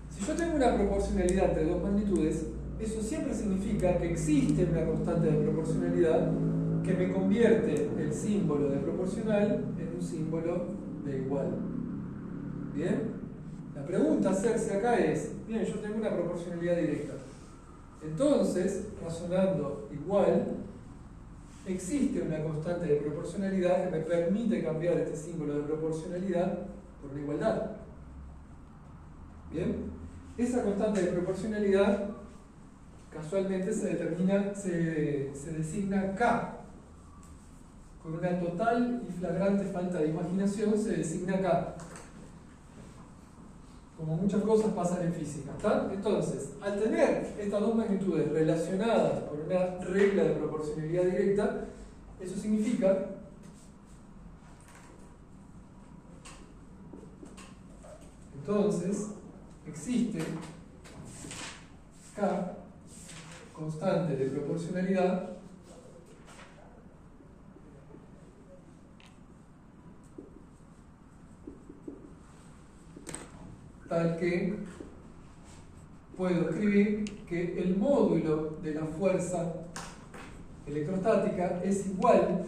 Si yo tengo una proporcionalidad entre dos magnitudes, eso siempre significa que existe una constante de proporcionalidad que me convierte el símbolo de proporcional en un símbolo de igual. ¿Bien? La pregunta a hacerse acá es, bien, yo tengo una proporcionalidad directa. Entonces, razonando igual, existe una constante de proporcionalidad que me permite cambiar este símbolo de proporcionalidad por una igualdad. ¿Bien? Esa constante de proporcionalidad casualmente se designa K. Con una total y flagrante falta de imaginación se designa K. Como muchas cosas pasan en física. ¿Está? Entonces, al tener estas dos magnitudes relacionadas por una regla de proporcionalidad directa, eso significa entonces existe K, constante de proporcionalidad, tal que puedo escribir que el módulo de la fuerza electrostática es igual,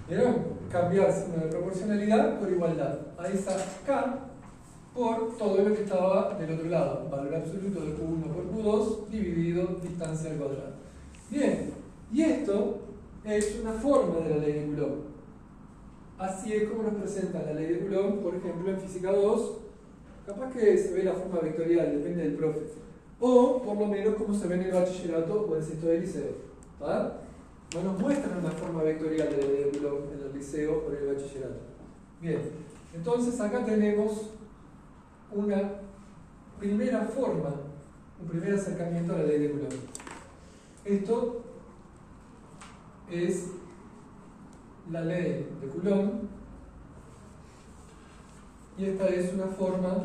¿vieron? Cambiar signo de proporcionalidad por igualdad a esa K por todo lo que estaba del otro lado, valor absoluto de Q1 por Q2 dividido distancia al cuadrado. Bien, y esto es una forma de la ley de Coulomb. Así es como nos presenta la ley de Coulomb, por ejemplo, en física 2. Capaz que se ve la forma vectorial, depende del profe. O por lo menos como se ve en el bachillerato o en sexto de liceo. ¿Tá? No nos muestran una forma vectorial de la ley de Coulomb en el liceo o en el bachillerato. Bien, entonces acá tenemos una primera forma, un primer acercamiento a la ley de Coulomb. Esto es la ley de Coulomb. Y esta es una forma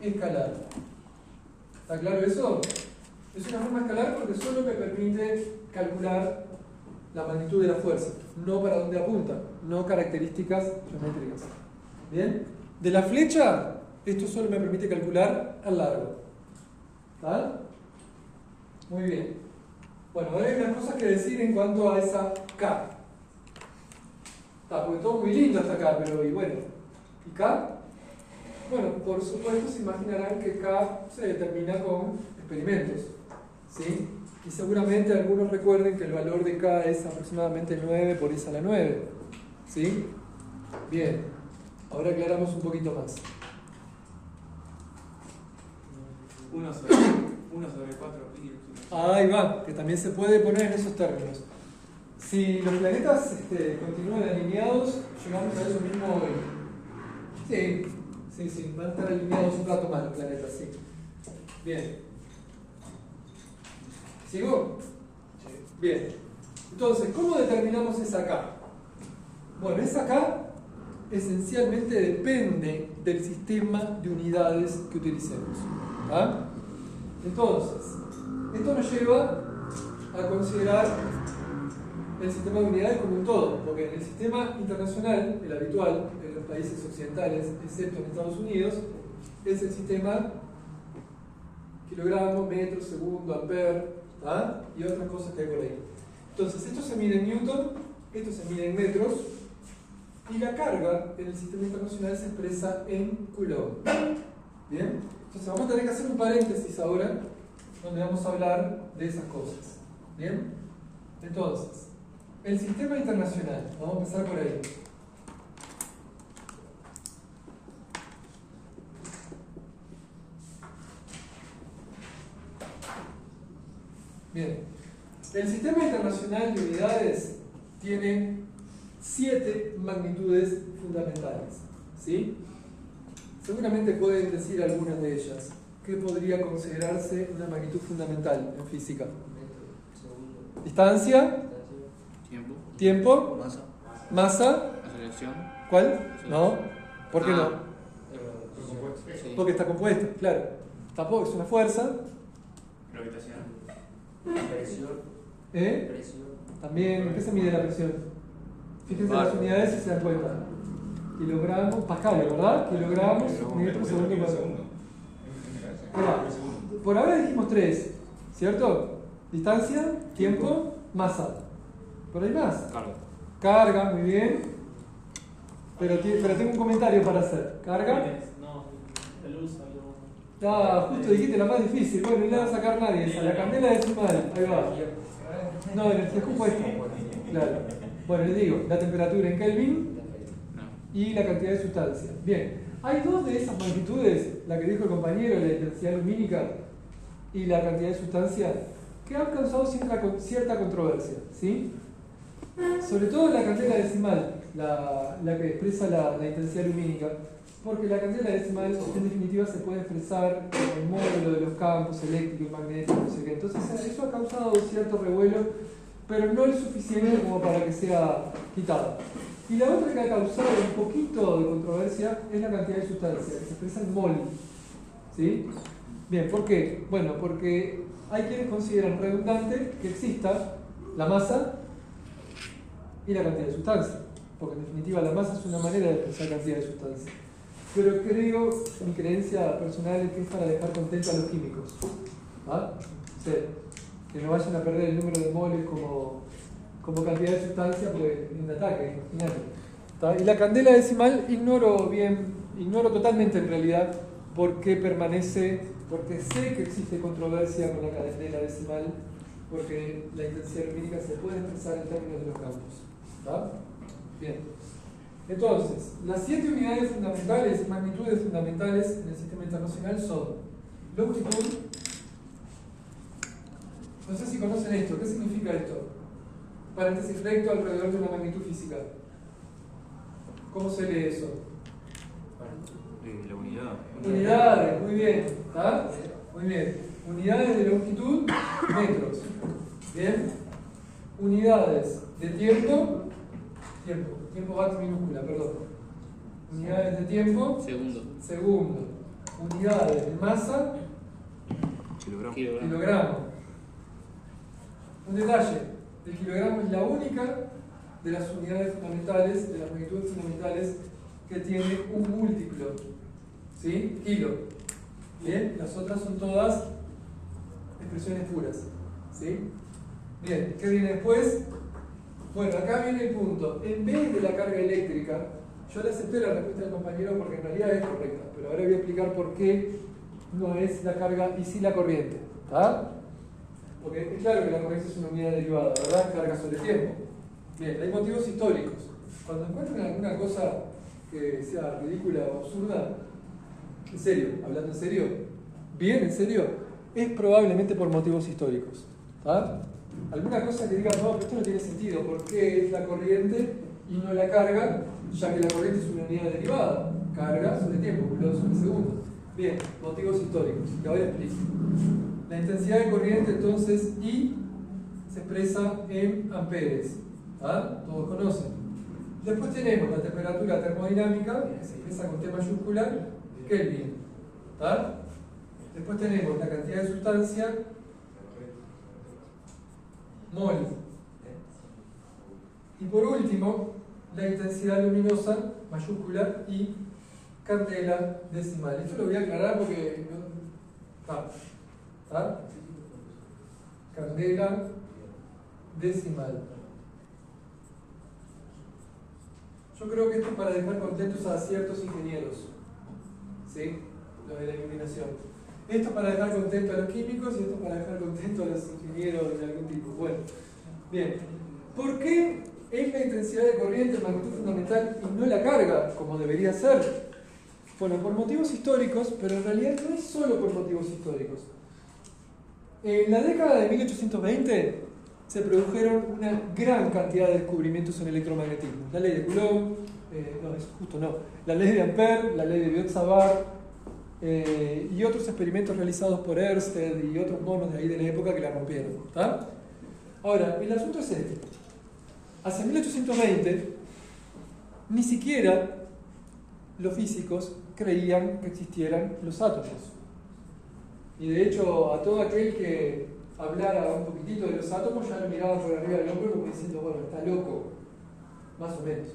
escalar. ¿Está claro eso? Es una forma escalar porque solo me permite calcular la magnitud de la fuerza, no para dónde apunta, no características geométricas. ¿Bien? De la flecha, esto solo me permite calcular el largo. ¿Está? Muy bien. Bueno, ahora hay unas cosas que decir en cuanto a esa K. Está, porque todo muy lindo hasta acá, pero y bueno. ¿Y K? Bueno, por supuesto se imaginarán que K se determina con experimentos, ¿sí? Y seguramente algunos recuerden que el valor de K es aproximadamente 9 por I a la 9, ¿sí? Bien, ahora aclaramos un poquito más. 1 sobre 4 pi. Ahí va, que también se puede poner en esos términos. Si los planetas continúan alineados, llegamos a eso mismo hoy. Sí, van a estar alineados un rato más los planetas, sí. Bien. ¿Sigo? Bien. Entonces, ¿cómo determinamos esa K? Bueno, esa K esencialmente depende del sistema de unidades que utilicemos. ¿Ah? Entonces, esto nos lleva a considerar el sistema de unidades como un todo, porque en el sistema internacional, el habitual, en los países occidentales, excepto en Estados Unidos, es el sistema kilogramo, metro, segundo, ampere, ¿tá? Y otras cosas que hay por ahí. Entonces, esto se mide en newton, esto se mide en metros, y la carga en el sistema internacional se expresa en coulomb. ¿Bien? Entonces vamos a tener que hacer un paréntesis ahora, donde vamos a hablar de esas cosas. ¿Bien? Entonces, el sistema internacional, vamos a empezar por ahí. Bien, el sistema internacional de unidades tiene 7 magnitudes fundamentales, ¿sí? Seguramente pueden decir algunas de ellas. ¿Qué podría considerarse una magnitud fundamental en física? Distancia, tiempo, masa, Aceleración. ¿cuál? No, ¿por qué no? Sí. Porque está compuesta, claro. Tampoco es una fuerza. Gravitación. Presión. Presión. También, ¿qué se mide la presión? Fíjense en las unidades y se dan cuenta. Kilogramos, pascales, ¿verdad? Kilogramos, metros, segundo, cuadrado. Por ahora dijimos 3, ¿cierto? Distancia, tiempo, masa. ¿Por ahí más? Carga. Carga, muy bien. Pero tengo un comentario para hacer. Carga. Ah, justo dijiste la más difícil. Bueno, no la va a sacar nadie esa. La candela decimal. Ahí va. No, energía compuesta. Claro. Bueno, les digo, la temperatura en Kelvin y la cantidad de sustancia. Bien, hay dos de esas magnitudes, la que dijo el compañero, la intensidad lumínica y la cantidad de sustancia, que han causado cierta controversia, ¿sí? Sobre todo la candela decimal, la que expresa la intensidad lumínica, porque la candela decimal en definitiva se puede expresar en el módulo de los campos eléctricos y magnéticos, no sé qué. Entonces eso ha causado cierto revuelo, pero no es suficiente como para que sea quitada. Y la otra que ha causado un poquito de controversia es la cantidad de sustancia, que se expresa en mol. ¿Sí? Bien, ¿por qué? Bueno, porque hay quienes consideran redundante que exista la masa y la cantidad de sustancia, porque en definitiva la masa es una manera de expresar cantidad de sustancia. Pero creo, mi creencia personal es que es para dejar contento a los químicos. ¿Ah? Sí. Que no vayan a perder el número de moles como cantidad de sustancia, pues en un ataque, imagínate. Y la candela decimal ignoro totalmente en realidad por qué permanece, porque sé que existe controversia con la candela decimal, porque la intensidad lumínica se puede expresar en términos de los campos. ¿Está? Bien. Entonces, las 7 unidades fundamentales, magnitudes fundamentales en el sistema internacional son longitud. No sé si conocen esto. ¿Qué significa esto? Paréntesis recto alrededor de una magnitud física. ¿Cómo se lee eso? La unidad. Unidades, muy bien. ¿Está? Muy bien. Unidades de longitud, metros. Bien. Unidades de tiempo. Tiempo vat minúscula, perdón. Unidades de tiempo. Segundo. Unidades de masa. Kilogramo. Un detalle. El kilogramo es la única de las unidades fundamentales, de las magnitudes fundamentales, que tiene un múltiplo. ¿Sí? Kilo. Bien. Las otras son todas expresiones puras. ¿Sí? Bien. ¿Qué viene después? Bueno, acá viene el punto. En vez de la carga eléctrica, yo le acepté la respuesta del compañero porque en realidad es correcta, pero ahora voy a explicar por qué no es la carga y sí la corriente. ¿Está? Porque es claro que la corriente es una unidad derivada, ¿verdad? Carga sobre tiempo. Bien, hay motivos históricos. Cuando encuentran alguna cosa que sea ridícula o absurda, en serio, hablando en serio, bien en serio, es probablemente por motivos históricos. ¿Está? Alguna cosa que diga, no, pero esto no tiene sentido, ¿por qué es la corriente y no la carga? Ya que la corriente es una unidad derivada, carga sobre tiempo, culodo sobre segundo. Bien, motivos históricos, que ahora explico. La intensidad de corriente entonces I se expresa en amperes, ¿ah? Todos conocen. Después tenemos la temperatura termodinámica, que se expresa con T mayúscula, Kelvin, ¿ah? Después tenemos la cantidad de sustancia, mol. Y por último, la intensidad luminosa, mayúscula, y candela decimal. Esto lo voy a aclarar porque... Candela decimal. Yo creo que esto es para dejar contentos a ciertos ingenieros. ¿Sí? Lo de la iluminación. Esto es para dejar contentos a los químicos y esto es para dejar contentos a los ingenieros de algún tipo. Bueno, bien. ¿Por qué es la intensidad de corriente magnitud fundamental y no la carga, como debería ser? Bueno, por motivos históricos, pero en realidad no es solo por motivos históricos. En la década de 1820 se produjeron una gran cantidad de descubrimientos en electromagnetismo. La ley de Coulomb, la ley de Ampère, la ley de Biot-Savart y otros experimentos realizados por Ørsted y otros monos de ahí de la época que la rompieron. ¿Tá? Ahora, el asunto es este. Hacia 1820 ni siquiera los físicos creían que existieran los átomos. Y de hecho, a todo aquel que hablara un poquitito de los átomos ya lo miraban por arriba del hombro como diciendo, bueno, está loco, más o menos.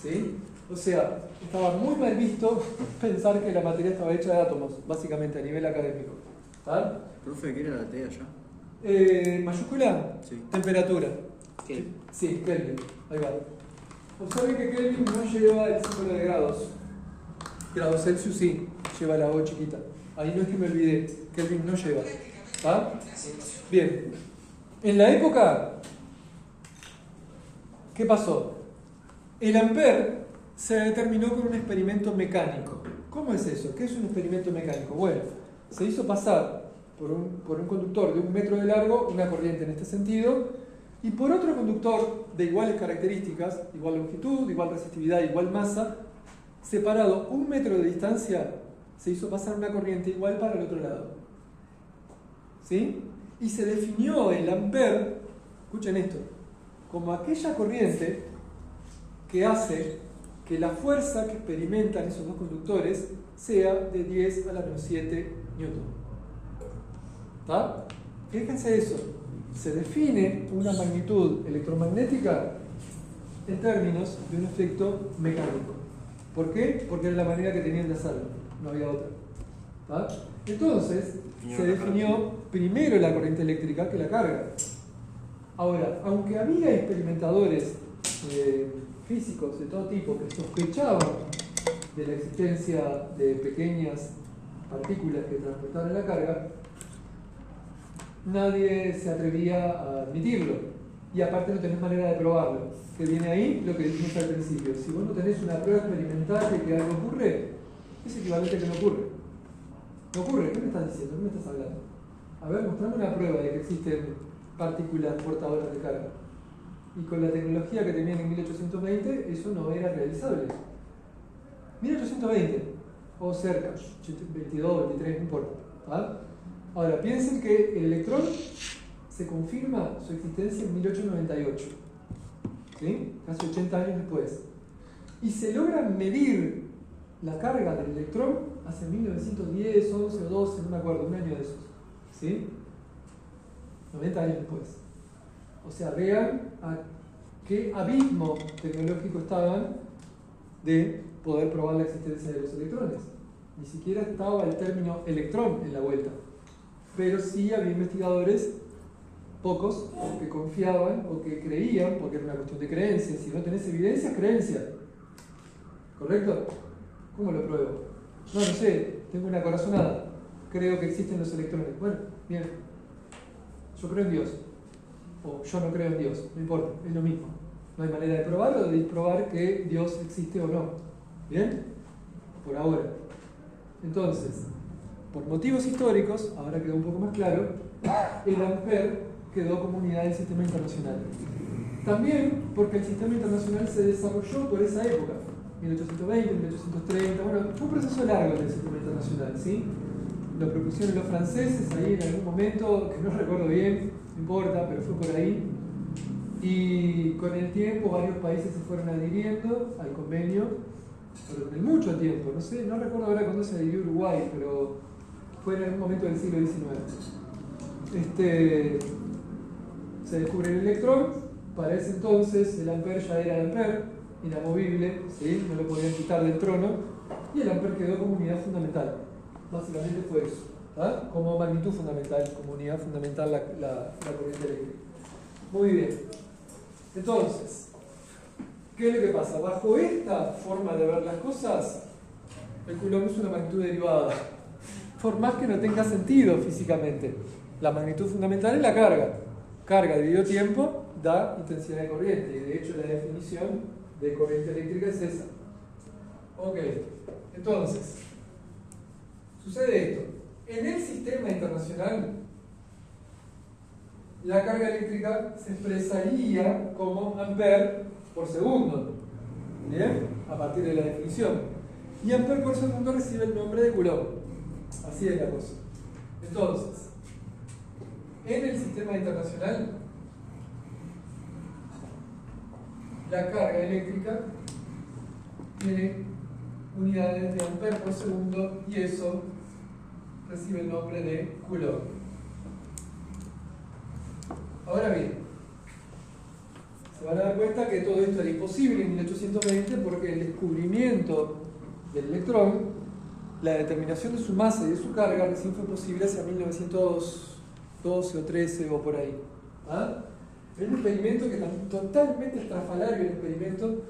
¿Sí? O sea, estaba muy mal visto pensar que la materia estaba hecha de átomos, básicamente a nivel académico. ¿Tal? Profe, ¿qué era la T allá? ¿Mayúscula? Sí. Temperatura. ¿Qué? Sí, Kelvin. Ahí va. Observen que Kelvin no lleva el símbolo de grados. Grados Celsius sí, lleva la O chiquita. Ahí no es que me olvidé, Kelvin no lleva. ¿Ah? Bien. En la época, ¿qué pasó? El ampere se determinó con un experimento mecánico. ¿Cómo es eso? ¿Qué es un experimento mecánico? Bueno, se hizo pasar por un conductor de 1 metro de largo, una corriente en este sentido, y por otro conductor de iguales características, igual longitud, igual resistividad, igual masa, separado 1 metro de distancia, se hizo pasar una corriente igual para el otro lado. ¿Sí? Y se definió el ampere, escuchen esto, como aquella corriente que hace que la fuerza que experimentan esos dos conductores sea de 10 a la menos 7 newton. ¿Está? Fíjense eso. Se define una magnitud electromagnética en términos de un efecto mecánico. ¿Por qué? Porque era la manera que tenían de hacerlo, no había otra. ¿Está? Entonces, se definió primero la corriente eléctrica que la carga. Ahora, aunque había experimentadores físicos de todo tipo que sospechaban de la existencia de pequeñas partículas que transportaban la carga, nadie se atrevía a admitirlo. Y aparte no tenés manera de probarlo. Que viene ahí lo que dijimos al principio. Si vos no tenés una prueba experimental de que algo ocurre, es equivalente a que no ocurre. No ocurre. ¿Qué me estás diciendo? ¿Qué me estás hablando? A ver, mostrame una prueba de que existen partículas portadoras de carga. Y con la tecnología que tenían en 1820, eso no era realizable. 1820, o cerca, 22, 23, no importa. ¿Ah? Ahora, piensen que el electrón se confirma su existencia en 1898, ¿sí? Casi 80 años después. Y se logra medir la carga del electrón hace 1910, 11 o 12, no me acuerdo, un año de esos, ¿sí? 90 años después. O sea, vean a qué abismo tecnológico estaban de poder probar la existencia de los electrones. Ni siquiera estaba el término electrón en la vuelta. Pero sí había investigadores, pocos, que confiaban o que creían, porque era una cuestión de creencia. Si no tenés evidencia, es creencia. ¿Correcto? ¿Cómo lo pruebo? No sé, tengo una corazonada. Creo que existen los electrones. Bueno, bien. Yo creo en Dios. O yo no creo en Dios. No importa, es lo mismo. No hay manera de probar o de disprobar que Dios existe o no. ¿Bien? Por ahora. Entonces, por motivos históricos, ahora quedó un poco más claro, el ampere quedó como unidad del sistema internacional. También porque el sistema internacional se desarrolló por esa época, 1820, 1830, bueno, fue un proceso largo del sistema internacional, ¿sí? Lo propusieron los franceses ahí en algún momento, que no recuerdo bien, no importa, pero fue por ahí. Y con el tiempo varios países se fueron adhiriendo al convenio, pero en mucho tiempo, no sé, no recuerdo ahora cuándo se adhirió Uruguay, pero fue en algún momento del siglo XIX. Se descubre el electrón, para ese entonces el ampere ya era el ampere, inamovible, ¿sí? No lo podían quitar del trono, y el ampere quedó como unidad fundamental. Básicamente fue eso, ¿ah? Como magnitud fundamental, como unidad fundamental la corriente eléctrica. Muy bien. Entonces, ¿qué es lo que pasa? Bajo esta forma de ver las cosas, el Coulomb es una magnitud derivada. Por más que no tenga sentido físicamente. La magnitud fundamental es la carga. Carga dividido tiempo da intensidad de corriente. Y de hecho la definición de corriente eléctrica es esa. Ok, entonces, sucede esto. En el sistema internacional, la carga eléctrica se expresaría como ampere por segundo. ¿Bien? A partir de la definición. Y ampere por segundo recibe el nombre de Coulomb. Así es la cosa. Entonces, en el sistema internacional, la carga eléctrica tiene unidades de ampere por segundo y eso recibe el nombre de Coulomb. Ahora bien, se van a dar cuenta que todo esto era imposible en 1820 porque el descubrimiento del electrón, la determinación de su masa y de su carga recién fue posible hacia 1912 o 13 o por ahí. ¿Ah? Es un experimento que es totalmente estrafalario. El experimento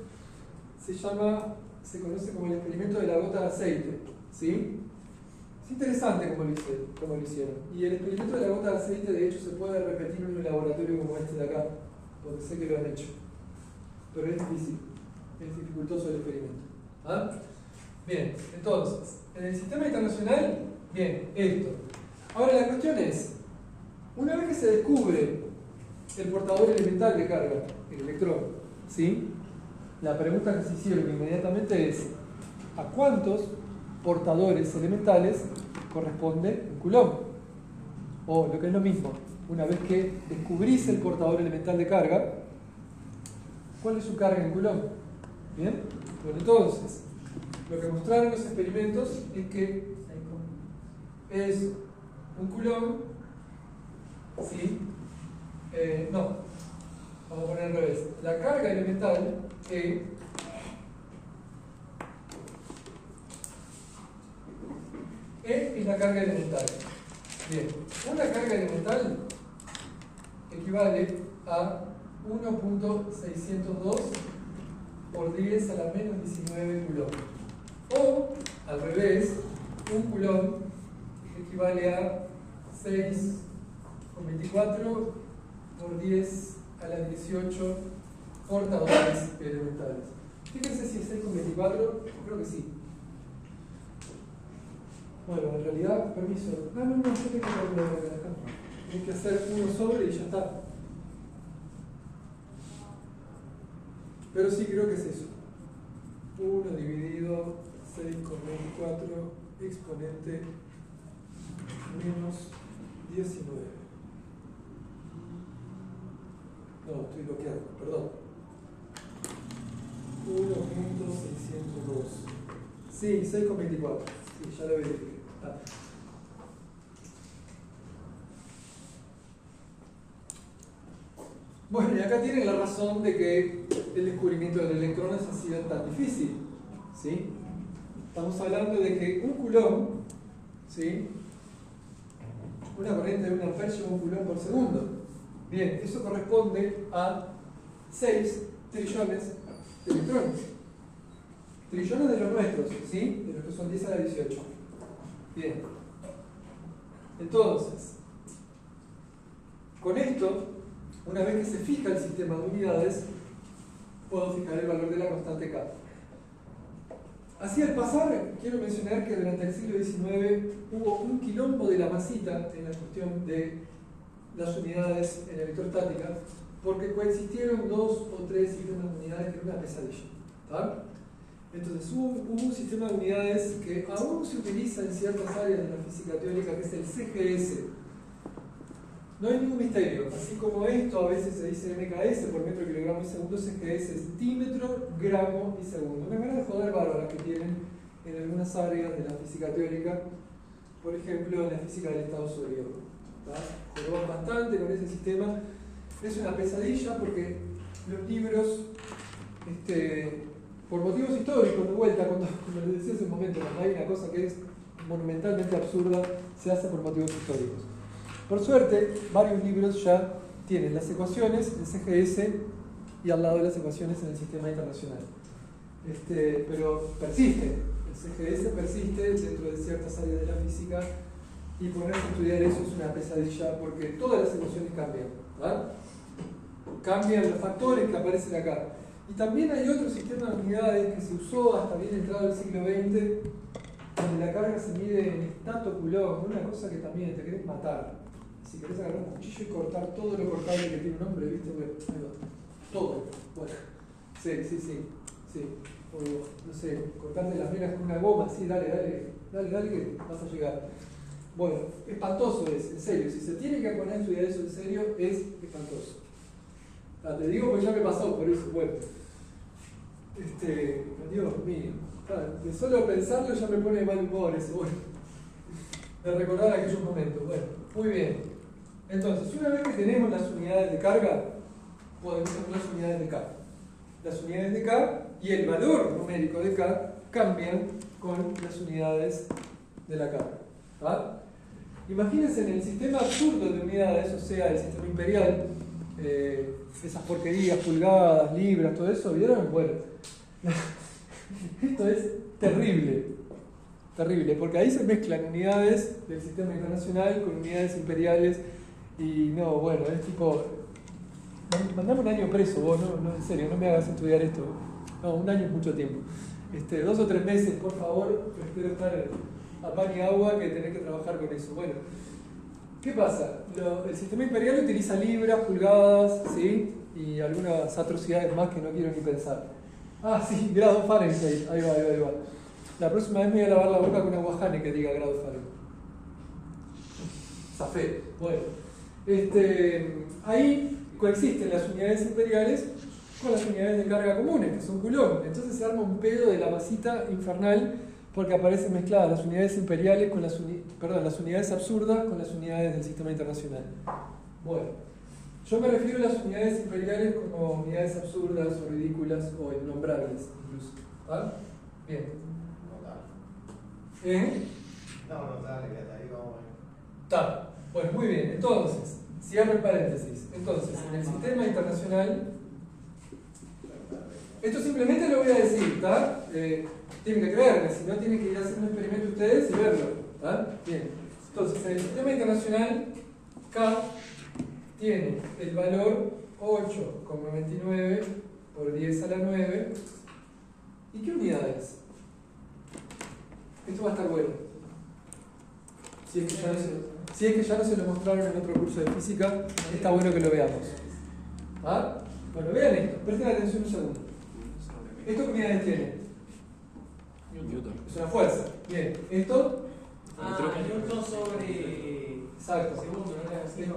se llama se conoce como el experimento de la gota de aceite. ¿Sí? Es interesante cómo lo hicieron. Y el experimento de la gota de aceite, de hecho, se puede repetir en un laboratorio como este de acá, porque sé que lo han hecho. Pero es difícil, es dificultoso el experimento. ¿Ah? Bien, entonces, en el sistema internacional, bien, esto. Ahora la cuestión es, una vez que se descubre el portador elemental de carga, el electrón, ¿sí? La pregunta que se hicieron inmediatamente es, ¿a cuántos portadores elementales corresponde un coulomb? O lo que es lo mismo, una vez que descubrís el portador elemental de carga, ¿cuál es su carga en coulomb? ¿Bien? Bueno, entonces, lo que mostraron los experimentos es que es un coulomb, ¿sí? No, vamos a poner al revés. La carga elemental E es la carga elemental. Bien, una carga elemental equivale a 1.602 por 10 a la menos 19 coulomb. O, al revés, un coulomb equivale a 6,24 por 10 a la 18 portadores elementales. Fíjense si es 6,24, creo que sí. Bueno, en realidad, permiso. No, yo tengo que calcular acá. Hay que hacer uno sobre y ya está. Pero sí, creo que es eso. 1 dividido 6,24 exponente menos 19. No, estoy bloqueado, perdón. 1.602. Sí, 6,24. Sí, ya lo verifiqué. Ah. Bueno, y acá tienen la razón de que el descubrimiento de electrones ha sido tan difícil. ¿Sí? Estamos hablando de que un coulomb, ¿sí? Una corriente de 1 ampere lleva un coulomb por segundo. Bien, eso corresponde a 6 trillones de electrones. Trillones de los nuestros, ¿sí? De los que son 10 a la 18. Bien. Entonces, con esto, una vez que se fija el sistema de unidades, puedo fijar el valor de la constante K. Así al pasar, quiero mencionar que durante el siglo XIX hubo un quilombo de la masita en la cuestión de las unidades en electrostática, porque coexistieron 2 o 3 sistemas de unidades que era una pesadilla. ¿Tá? Entonces hubo un sistema de unidades que aún se utiliza en ciertas áreas de la física teórica, que es el CGS. No hay ningún misterio, así como esto a veces se dice MKS por metro, kilogramo y segundo, CGS es centímetro, gramo y segundo. Una manera de joder bárbara que tienen en algunas áreas de la física teórica, por ejemplo en la física del estado sólido. Jugamos bastante con ese sistema. Es una pesadilla porque los libros, por motivos históricos, de vuelta, como les decía hace un momento, cuando hay una cosa que es monumentalmente absurda, se hace por motivos históricos. Por suerte, varios libros ya tienen las ecuaciones, el CGS, y al lado de las ecuaciones en el sistema internacional. Pero persiste, el CGS persiste dentro de ciertas áreas de la física, y ponerse a estudiar eso es una pesadilla porque todas las ecuaciones cambian. ¿Verdad? Cambian los factores que aparecen acá. Y también hay otro sistema de unidades que se usó hasta bien entrado el siglo XX, donde la carga se mide en estato coulomb, una cosa que también te querés matar. Si querés agarrar un cuchillo y cortar todo lo cortable que tiene un hombre, ¿viste? Bueno, ahí va. Todo. Bueno, sí. O, no sé, cortarte las venas con una goma, sí, dale, que vas a llegar. Bueno, espantoso es, en serio. Si se tiene que poner a estudiar eso en serio, es espantoso. Te digo porque ya me pasó por eso, bueno. Dios mío. De solo pensarlo ya me pone de mal humor eso, bueno. De recordar aquellos momentos, bueno. Muy bien. Entonces, una vez que tenemos las unidades de carga, podemos hacer las unidades de K. Las unidades de K y el valor numérico de K cambian con las unidades de la carga. ¿Ah? Imagínense en el sistema absurdo de unidades, o sea, el sistema imperial, esas porquerías, pulgadas, libras, todo eso, ¿vieron? Bueno, Esto es terrible, terrible, porque ahí se mezclan unidades del sistema internacional con unidades imperiales y no, bueno, es tipo, mandame un año preso vos, no, en serio, no me hagas estudiar esto. No, un año es mucho tiempo. 2 o 3 meses, por favor, prefiero estar a pan y agua que tener que trabajar con eso. Bueno, ¿qué pasa? El sistema imperial utiliza libras, pulgadas, ¿sí? Y algunas atrocidades más que no quiero ni pensar. Ah, sí, grado Fahrenheit, ahí va. La próxima vez me voy a lavar la boca con una guajane que diga grado Fahrenheit. Zafé. Bueno, ahí coexisten las unidades imperiales con las unidades de carga comunes, que son coulomb. Entonces se arma un pedo de la masita infernal porque aparecen mezcladas las unidades imperiales con las unidades absurdas con las unidades del sistema internacional. Bueno, yo me refiero a las unidades imperiales como unidades absurdas o ridículas o innombrables incluso. ¿Ah? Bien. No, dale, que hasta ahí vamos. Está. Bueno, muy bien. Entonces, cierro el paréntesis. Entonces, en el sistema internacional, esto simplemente lo voy a decir, ¿está? Tienen que creerme, si no tienen que ir a hacer un experimento ustedes y verlo, ¿está? Bien. Entonces, en el sistema internacional, K tiene el valor 8,99 por 10 a la 9. ¿Y qué unidades? Esto va a estar bueno. Si es que ya no se lo mostraron en otro curso de física, está bueno que lo veamos. ¿Ah? Bueno, vean esto, presten atención un segundo. ¿Esto qué unidades tiene? Newton. Es una fuerza. Bien. ¿Esto? Newton sobre... Exacto. Segundo, no era así, no.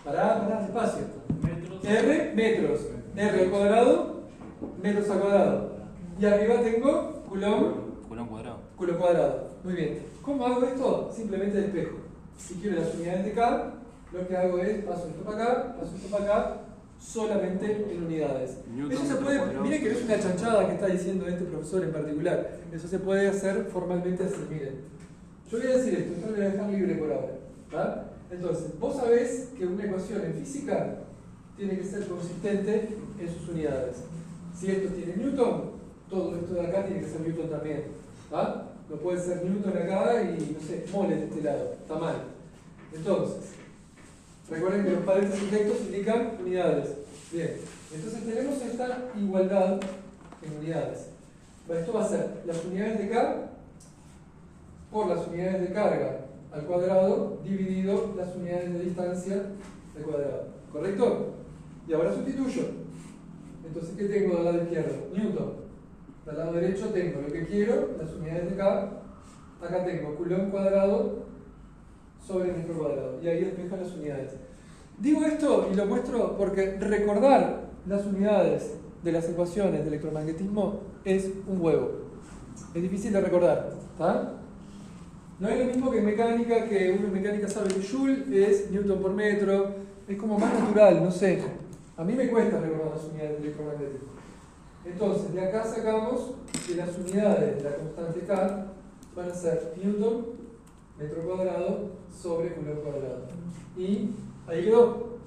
Pará, despacio. Metros. R, metros. R al cuadrado, metros al cuadrado. Y arriba tengo coulomb cuadrado. Muy bien. ¿Cómo hago esto? Simplemente despejo. Si quiero las unidades de K, lo que hago es paso esto para acá, paso esto para acá, solamente en unidades. Eso se puede, miren que no es una chanchada que está diciendo este profesor en particular. Eso se puede hacer formalmente así, miren. Yo voy a decir esto lo voy a dejar libre por ahora. ¿Va? Entonces, vos sabés que una ecuación en física tiene que ser consistente en sus unidades. Si esto tiene Newton, todo esto de acá tiene que ser Newton también. ¿Va? No puede ser Newton acá y, no sé, mole de este lado. Está mal. Entonces, recuerden que los paréntesis directos indican unidades. Bien. Entonces tenemos esta igualdad en unidades. Esto va a ser las unidades de K por las unidades de carga al cuadrado dividido las unidades de distancia al cuadrado. ¿Correcto? Y ahora sustituyo. Entonces, ¿qué tengo del lado izquierdo? Newton. Del lado derecho tengo lo que quiero, las unidades de K. Acá tengo coulomb cuadrado sobre metro cuadrado. Y ahí despejo las unidades. Digo esto y lo muestro porque recordar las unidades de las ecuaciones de electromagnetismo es un huevo. Es difícil de recordar. ¿Está? No es lo mismo que en mecánica, que uno en mecánica sabe que Joule es Newton por metro. Es como más natural, no sé. A mí me cuesta recordar las unidades de electromagnetismo. Entonces, de acá sacamos que las unidades de la constante K van a ser Newton, metro cuadrado, sobre coulomb cuadrado. Y ahí quedó.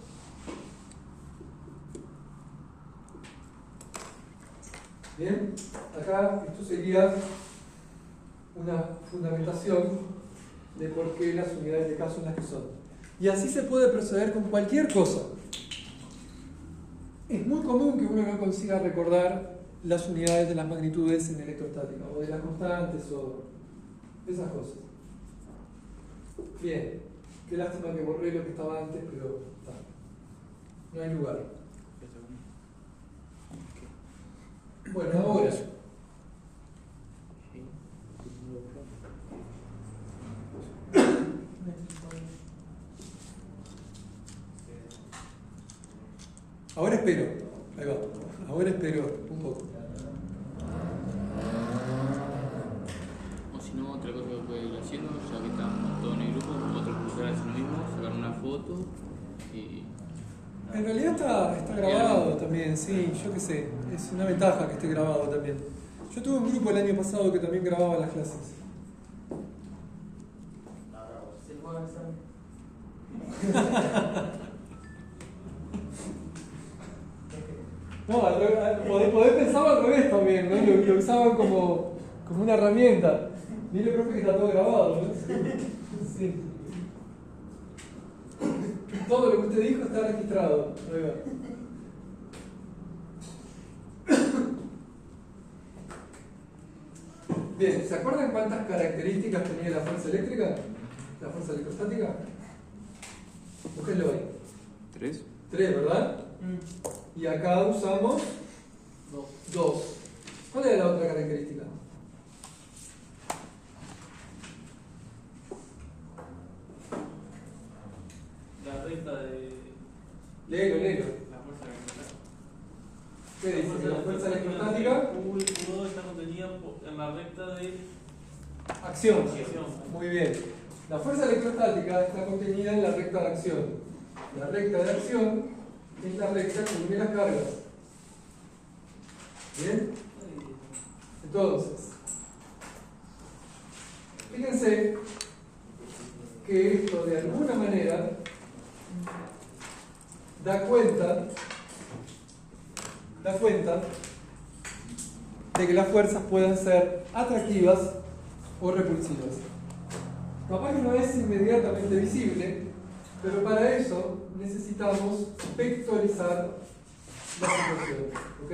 Bien, acá esto sería una fundamentación de por qué las unidades de K son las que son. Y así se puede proceder con cualquier cosa. Es muy común que uno no consiga recordar las unidades de las magnitudes en electrostática, o de las constantes, o esas cosas. Bien, qué lástima que borré lo que estaba antes, pero no hay lugar. Bueno, ahora. Ahora espero. Ahí va. Ahora espero un poco. O si no, otra cosa que puede ir haciendo, ya que estamos todos en el grupo, otros profesores hacen lo mismo, sacar una foto y... En realidad está grabado también, sí, yo qué sé. Es una ventaja que esté grabado también. Yo tuve un grupo el año pasado que también grababa las clases. Se puede avanzar. No, podés pensarlo al revés también, ¿no? Lo usaban como una herramienta. Mire, profe, que está todo grabado, ¿no? Sí. Todo lo que usted dijo está registrado. Ahí va. Bien, ¿se acuerdan cuántas características tenía la fuerza eléctrica? ¿La fuerza electrostática? Búsquenlo ahí. 3. 3, ¿verdad? Y acá usamos 2. ¿Cuál es la otra característica? La recta de Léelo. la fuerza electrostática. ¿Qué dice? Que la fuerza electrostática. Q2 está contenida en la recta de Acción. acción. Muy bien. La fuerza electrostática está contenida en la recta de acción. La recta de acción es la recta que une las cargas. ¿Bien? Entonces, fíjense que esto de alguna manera da cuenta de que las fuerzas puedan ser atractivas o repulsivas. Capaz que no es inmediatamente visible, pero para eso necesitamos vectorizar la situación. ¿Ok?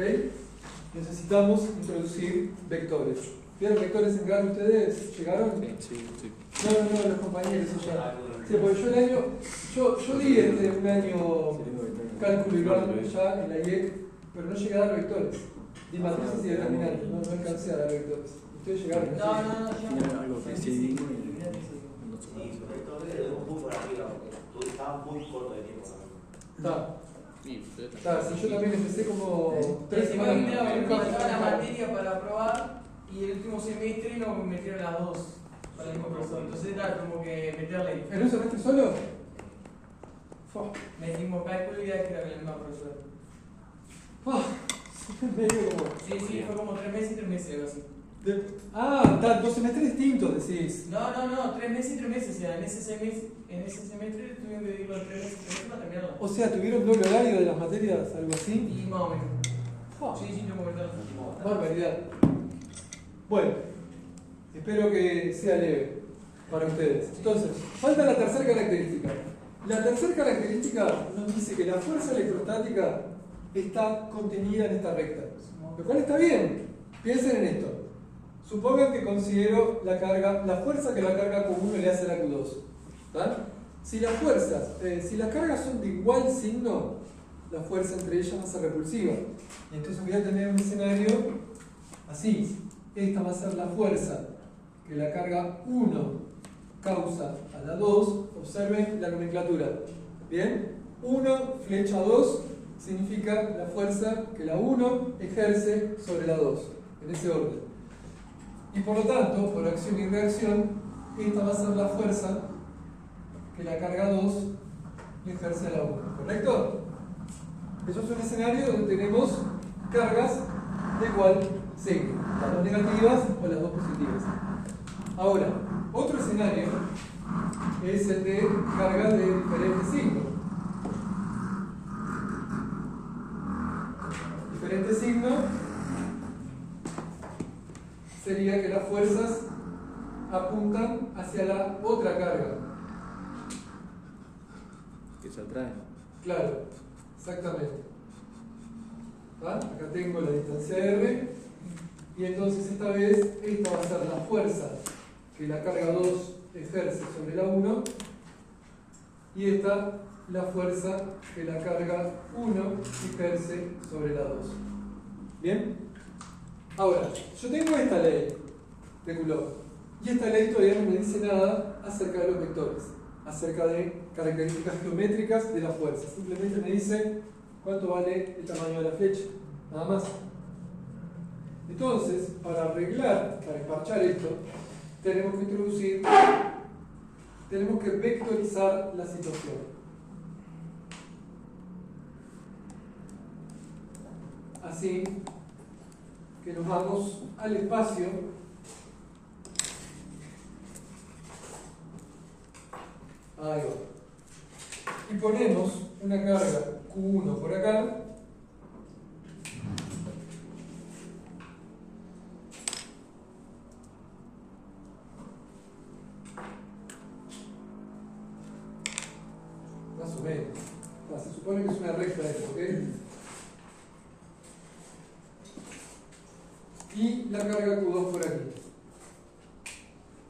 Necesitamos introducir vectores. ¿Vieron vectores en GAN ustedes? ¿Llegaron? Sí. No, los compañeros ya. Sí, porque yo di un año cálculo y GAN ya en la IEC, pero no llegué a dar vectores. Di matrices y determinantes, no alcancé a dar vectores. Ustedes llegaron. No, Tiene algo que sí. Sí, pero esto es un poco por arriba, porque tú estabas muy corto de tiempo. Si yo también empecé como 3 me faltaba la materia para aprobar y el último semestre nos metieron las dos para el mismo profesor. Entonces era como que meterle ahí. ¿En un semestre solo? Metimos cálculo y ya que era el mismo profesor. Medio como... Sí, fue como 3 meses y 3 meses, algo así. Están 2 semestres distintos, decís. No, 3 meses y 3 meses. O sea, en ese semestre tuvieron que dividirlo en 3 meses y 3 meses para terminarlo. O sea, ¿tuvieron doble horario de las materias? ¿Algo así? Y más o menos. Sí, tengo que meterlo. Barbaridad. Bueno, espero que sea leve para ustedes. Entonces, falta la tercera característica. La tercera característica nos dice que la fuerza electrostática está contenida en esta recta. Lo cual está bien. Piensen en esto. Supongan que considero la fuerza que la carga Q1 le hace a la Q2. ¿Tá? Si las cargas son de igual signo, la fuerza entre ellas va a ser repulsiva. Y entonces voy a tener un escenario así. Esta va a ser la fuerza que la carga 1 causa a la 2. Observen la nomenclatura. ¿Bien? 1 flecha 2 significa la fuerza que la 1 ejerce sobre la 2. En ese orden. Y por lo tanto, por acción y reacción, esta va a ser la fuerza que la carga 2 le ejerce a la 1. ¿Correcto? Eso es un escenario donde tenemos cargas de igual signo, las dos negativas o las dos positivas. Ahora, otro escenario es el de cargas de diferente signo. Diferente signo sería que las fuerzas apuntan hacia la otra carga. Que se atraen. Claro, exactamente. ¿Va? Acá tengo la distancia R y entonces esta vez esta va a ser la fuerza que la carga 2 ejerce sobre la 1 y esta la fuerza que la carga 1 ejerce sobre la 2. ¿Bien? Ahora, yo tengo esta ley de Coulomb y esta ley todavía no me dice nada acerca de los vectores, acerca de características geométricas de la fuerza. Simplemente me dice cuánto vale el tamaño de la flecha, nada más. Entonces, para arreglar, para esparchar esto, tenemos que vectorizar la situación. Así que nos vamos al espacio ahí va. Y ponemos una carga Q1 por acá o menos. Se supone que es una recta esto, ¿ok? Y la carga Q2 por aquí.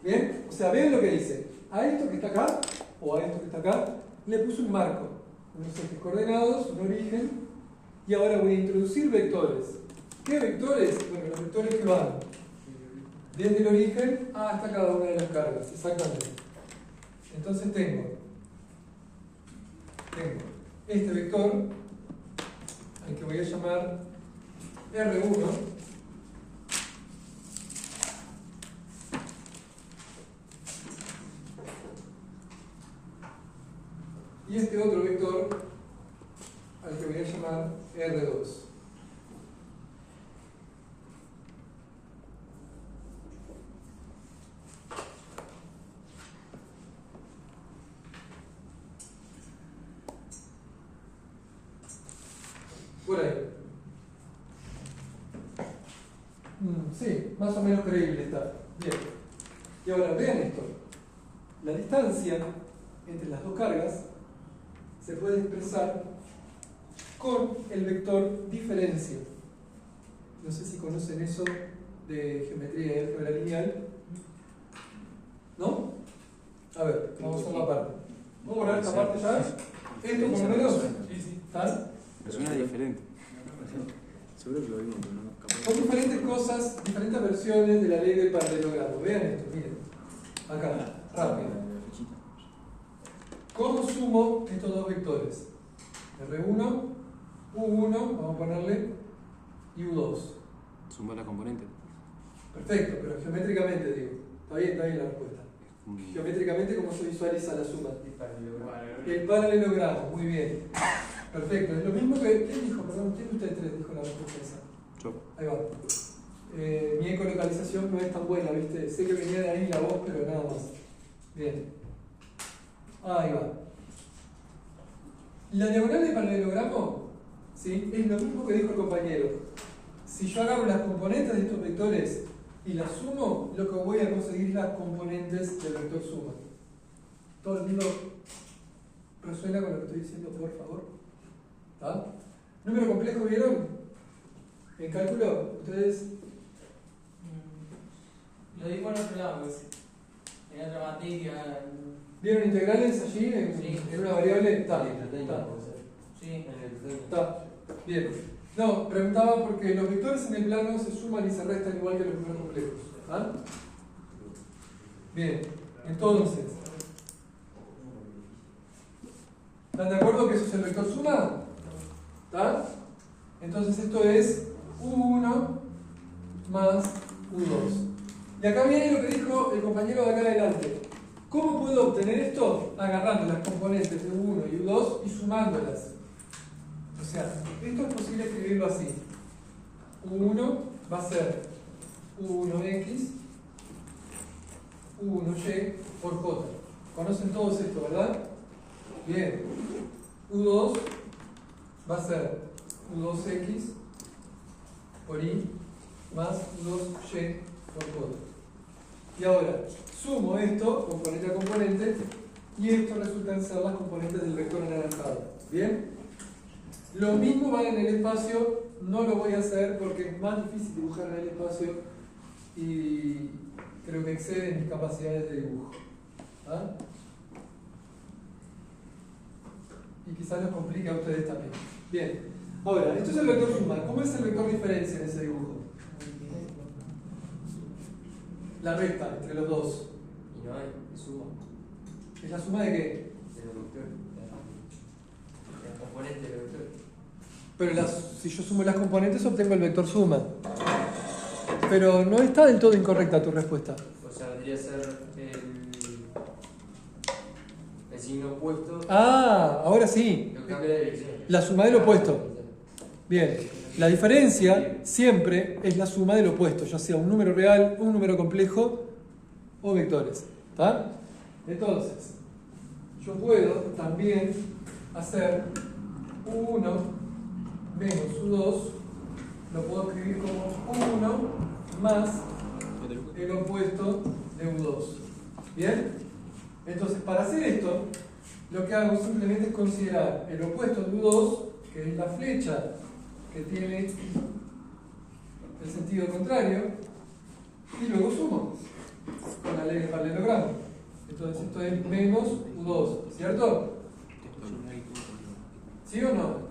¿Bien? O sea, vean lo que dice. A esto que está acá, o a esto que está acá, le puse un marco. Unos ejes coordenados, un origen. Y ahora voy a introducir vectores. ¿Qué vectores? Bueno, los vectores que van desde el origen hasta cada una de las cargas. Exactamente. Entonces tengo este vector, al que voy a llamar R1, y este otro vector, al que voy a llamar R2. Por ahí. Sí, más o menos creíble está. Bien. Y ahora vean esto. La distancia entre las dos cargas se puede expresar con el vector diferencia. No sé si conocen eso de geometría y álgebra lineal. ¿No? A ver, vamos a la parte. ¿Vamos a borrar esta parte ya? ¿Esto por lo menos? ¿Está? Me suena diferente. Seguro que lo vimos, pero no capaz. Son diferentes cosas, diferentes versiones de la ley del paralelogramo. Vean esto, miren. Acá, rápido. ¿Cómo sumo estos dos vectores? R1, U1, vamos a ponerle, y U2. Sumar la componente. Perfecto, pero geométricamente digo. Está bien la respuesta. Geométricamente, ¿cómo se visualiza la suma? El paralelogramo, muy bien. Perfecto, es lo mismo que... ¿Quién dijo? Perdón, ¿quién de ustedes tres dijo la respuesta esa? Yo. Ahí va. Mi ecolocalización no es tan buena, ¿viste? Sé que venía de ahí la voz, pero nada más. Bien. Ahí va. La diagonal de paralelogramo, ¿sí? Es lo mismo que dijo el compañero. Si yo agarro las componentes de estos vectores y las sumo, lo que voy a conseguir es las componentes del vector suma. ¿Todo el mundo resuena con lo que estoy diciendo, por favor? ¿Está? ¿Número complejo vieron? ¿En cálculo? ¿Ustedes? Lo dimos en otro lado, pues. En otra materia. ¿Vieron integrales allí en una variable? Está. Sí. Está. Bien. No, preguntaba porque los vectores en el plano se suman y se restan igual que los números complejos. ¿Ah? Bien. Entonces, ¿están de acuerdo que eso es el vector suma? ¿Está? Entonces esto es U1 más U2. Y acá viene lo que dijo el compañero de acá adelante. ¿Cómo puedo obtener esto? Agarrando las componentes de U1 y U2 y sumándolas. O sea, esto es posible escribirlo así. U1 va a ser U1x, U1y por J. ¿Conocen todos esto, verdad? Bien. U2 va a ser U2x por I más U2y por J. Y ahora, sumo esto, componente a componente, y esto resultan ser las componentes del vector anaranjado. ¿Bien? Lo mismo va en el espacio, no lo voy a hacer porque es más difícil dibujar en el espacio y creo que excede mis capacidades de dibujo. ¿Ah? Y quizás los complique a ustedes también. Bien, ahora, esto es el vector suma. ¿Cómo es el vector diferencia en ese dibujo? La recta entre los dos. Y no hay suma. ¿Es la suma de qué? De los vectores. La componente del vector. Pero si yo sumo las componentes obtengo el vector suma. Pero no está del todo incorrecta tu respuesta. O sea, debería ser el signo opuesto. Ah, ahora sí. Lo cambia de dirección. La suma del opuesto. Bien. La diferencia siempre es la suma del opuesto, ya sea un número real, un número complejo o vectores. ¿Está? Entonces, yo puedo también hacer U1 menos U2, lo puedo escribir como U1 más el opuesto de U2. ¿Bien? Entonces, para hacer esto, lo que hago simplemente es considerar el opuesto de U2, que es la flecha que tiene el sentido contrario, y luego sumo con el paralelogramo. Entonces esto es menos U2, ¿cierto? ¿Sí o no?